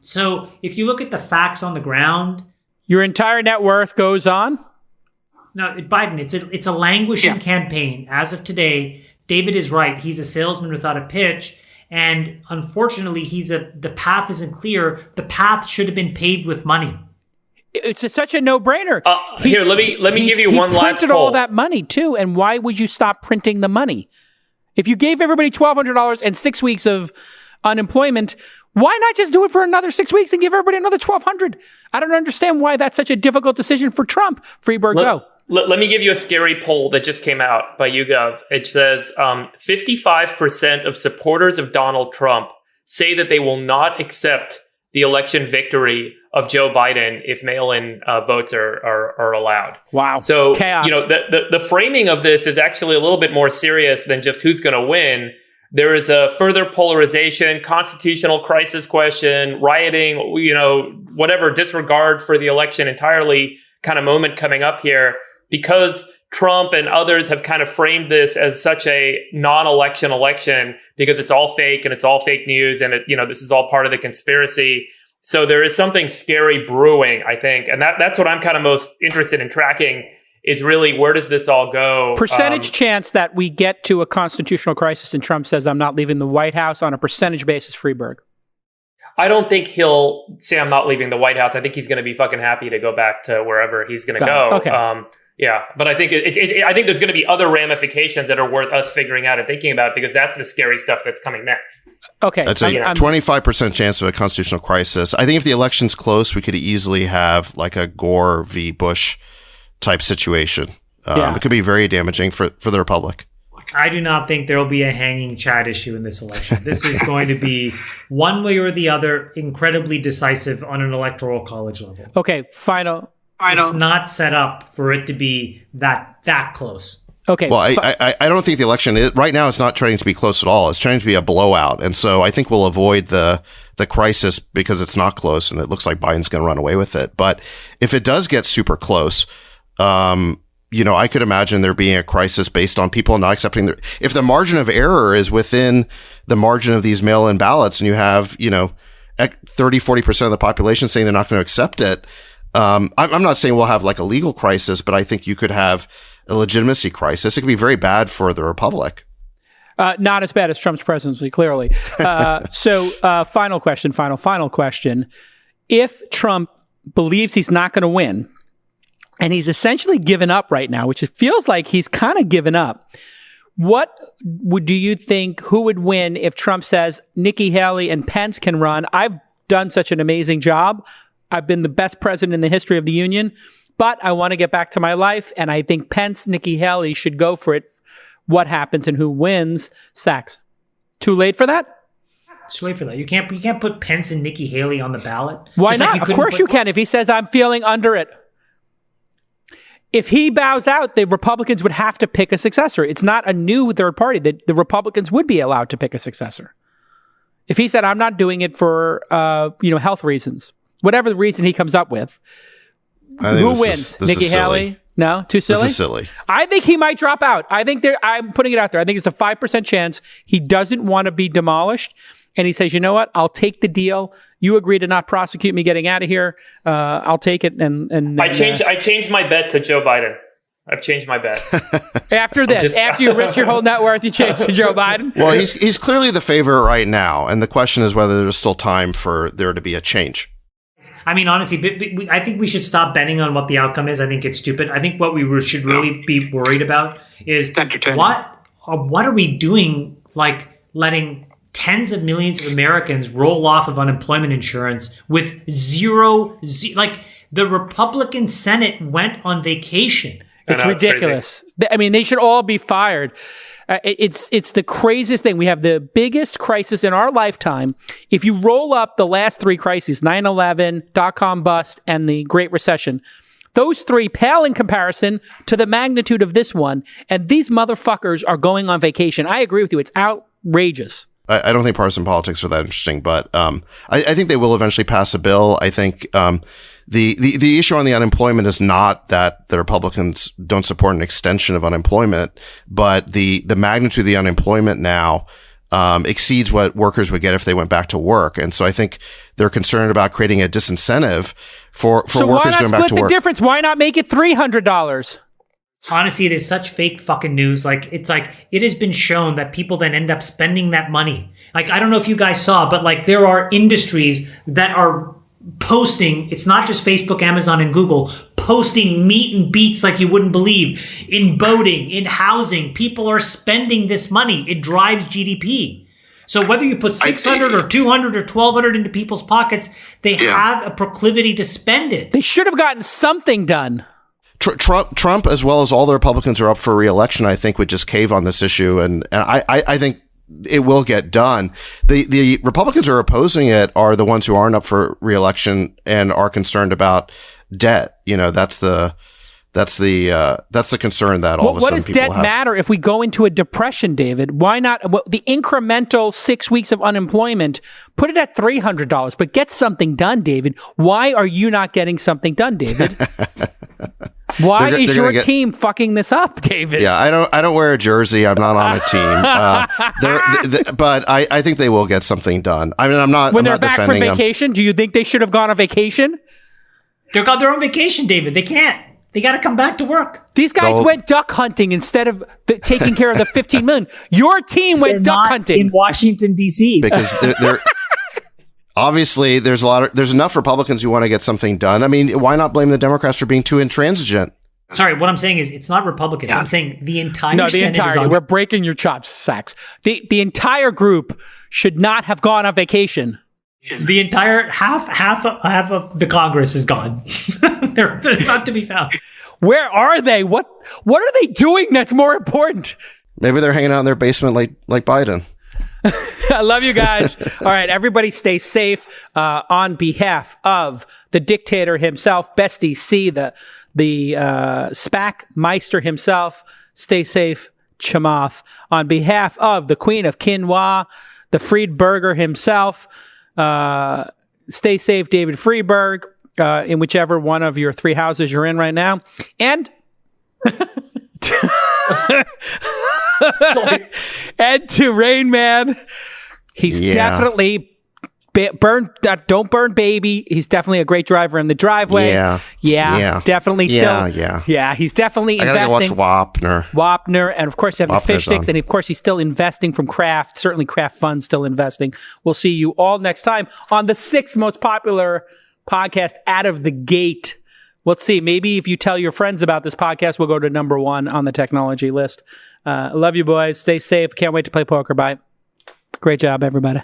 So if you look at the facts on the ground, your entire net worth goes on. No, Biden, it's a languishing campaign. As of today, David is right. He's a salesman without a pitch. And unfortunately, the path isn't clear. The path should have been paved with money. It's such a no-brainer. Here, let me give you one last poll. He printed all that money too. And why would you stop printing the money? If you gave everybody $1,200 and 6 weeks of unemployment, why not just do it for another 6 weeks and give everybody another $1,200? I don't understand why that's such a difficult decision for Trump. Freeberg, go. Let me give you a scary poll that just came out by YouGov. It says 55% of supporters of Donald Trump say that they will not accept the election victory of Joe Biden if mail-in votes are allowed. Wow. So, chaos. The framing of this is actually a little bit more serious than just who's going to win. There is a further polarization, constitutional crisis question, rioting, whatever, disregard for the election entirely kind of moment coming up here, because Trump and others have kind of framed this as such a non-election election because it's all fake and it's all fake news and this is all part of the conspiracy. So there is something scary brewing, I think, and that's what I'm kind of most interested in tracking. Is really, where does this all go? Percentage chance that we get to a constitutional crisis and Trump says, I'm not leaving the White House on a percentage basis, Freeberg. I don't think he'll say, I'm not leaving the White House. I think he's going to be fucking happy to go back to wherever he's going to go. Okay. But I think I think there's going to be other ramifications that are worth us figuring out and thinking about, because that's the scary stuff that's coming next. Okay. That's a 25% chance of a constitutional crisis. I think if the election's close, we could easily have like a Gore v. Bush type situation. It could be very damaging for the Republic. I do not think there will be a hanging Chad issue in this election. This is going to be one way or the other incredibly decisive on an electoral college level. Okay, final. It's not set up for it to be that close. Okay. Well, I don't think the election is, right now it's not trying to be close at all. It's trying to be a blowout. And so I think we'll avoid the crisis because it's not close and it looks like Biden's going to run away with it. But if it does get super close, I could imagine there being a crisis based on people not accepting if the margin of error is within the margin of these mail-in ballots and you have, 30-40% of the population saying they're not going to accept it. I'm not saying we'll have like a legal crisis, but I think you could have a legitimacy crisis. It could be very bad for the republic. Not as bad as Trump's presidency, clearly. So final question. If Trump believes he's not going to win, and he's essentially given up right now, which it feels like he's kind of given up, do you think, who would win if Trump says Nikki Haley and Pence can run? I've done such an amazing job. I've been the best president in the history of the union, but I want to get back to my life, and I think Pence, Nikki Haley should go for it. What happens and who wins? Sachs. Too late for that? It's too late for that. You can't put Pence and Nikki Haley on the ballot. Why not? Of course you can. If he says, I'm feeling under it. If he bows out, the Republicans would have to pick a successor. It's not a new third party. The Republicans would be allowed to pick a successor. If he said, I'm not doing it for health reasons, whatever the reason he comes up with, who wins? Nikki Haley? No? Too silly? This is silly. I think he might drop out. I'm putting it out there. I think it's a 5% chance he doesn't want to be demolished. And he says, you know what? I'll take the deal. You agree to not prosecute me getting out of here. I'll take it. And I changed my bet to Joe Biden. I've changed my bet. After this, after you risk your whole net worth, you change to Joe Biden? Well, he's clearly the favorite right now. And the question is whether there's still time for there to be a change. I mean, honestly, I think we should stop betting on what the outcome is. I think it's stupid. I think what we should really be worried about is what are we doing, like letting tens of millions of Americans roll off of unemployment insurance with like the Republican Senate went on vacation. It's ridiculous. I mean, they should all be fired. It's the craziest thing. We have the biggest crisis in our lifetime. If you roll up the last three crises, 9/11, dot-com bust, and the Great Recession, those three pale in comparison to the magnitude of this one. And these motherfuckers are going on vacation. I agree with you. It's outrageous. I don't think partisan politics are that interesting, but I think they will eventually pass a bill. I think the issue on the unemployment is not that the Republicans don't support an extension of unemployment, but the magnitude of the unemployment now exceeds what workers would get if they went back to work. And so I think they're concerned about creating a disincentive for workers going back to work. So why not split the difference? Why not make it $300? Honestly, it is such fake fucking news. It's like it has been shown that people then end up spending that money. Like, I don't know if you guys saw, but like there are industries that are posting, it's not just Facebook, Amazon, and Google, posting meat and beats like you wouldn't believe. In boating, in housing, people are spending this money. It drives GDP. So whether you put 600 or 200 or 1,200 into people's pockets, they have a proclivity to spend it. They should have gotten something done. Trump, as well as all the Republicans who are up for re-election, I think would just cave on this issue. And I think it will get done. The Republicans who are opposing it are the ones who aren't up for re-election and are concerned about debt. That's the concern that all of a sudden people have. What does debt matter if we go into a depression, David? Why not the incremental 6 weeks of unemployment, put it at $300, but get something done, David. Why are you not getting something done, David? Why is your team fucking this up, David? Yeah, I don't wear a jersey. I'm not on a team. But I think they will get something done. I mean, I'm not. When they're back from vacation, do you think they should have gone on vacation? They're on their own vacation, David. They can't. They got to come back to work. These guys went duck hunting instead of taking care of the 15 million. Your team went duck hunting in Washington, D.C. because they're obviously, there's enough Republicans who want to get something done. I mean, why not blame the Democrats for being too intransigent? Sorry, what I'm saying is it's not Republicans. Yeah. I'm saying the entire Senate entirety. We're breaking your chops, Sachs. The entire group should not have gone on vacation. The entire half of the Congress is gone. They're not to be found. Where are they? What are they doing that's more important? Maybe they're hanging out in their basement like Biden. I love you guys. All right, everybody stay safe. On behalf of the dictator himself, Bestie C, the SPAC Meister himself, stay safe, Chamath. On behalf of the Queen of Quinoa, the Friedberger himself, stay safe, David Friedberg, in whichever one of your three houses you're in right now. And and to Rain Man, He's definitely don't burn baby. He's definitely a great driver in the driveway. Yeah. Definitely still. Yeah. He's definitely investing. I gotta watch Wapner. And of course, you have the fish sticks. on. And of course, he's still investing from Kraft. Certainly Kraft Fund's still investing. We'll see you all next time on the 6th most popular podcast out of the gate. Let's see. Maybe if you tell your friends about this podcast, we'll go to number 1 on the technology list. Love you, boys. Stay safe. Can't wait to play poker. Bye. Great job, everybody.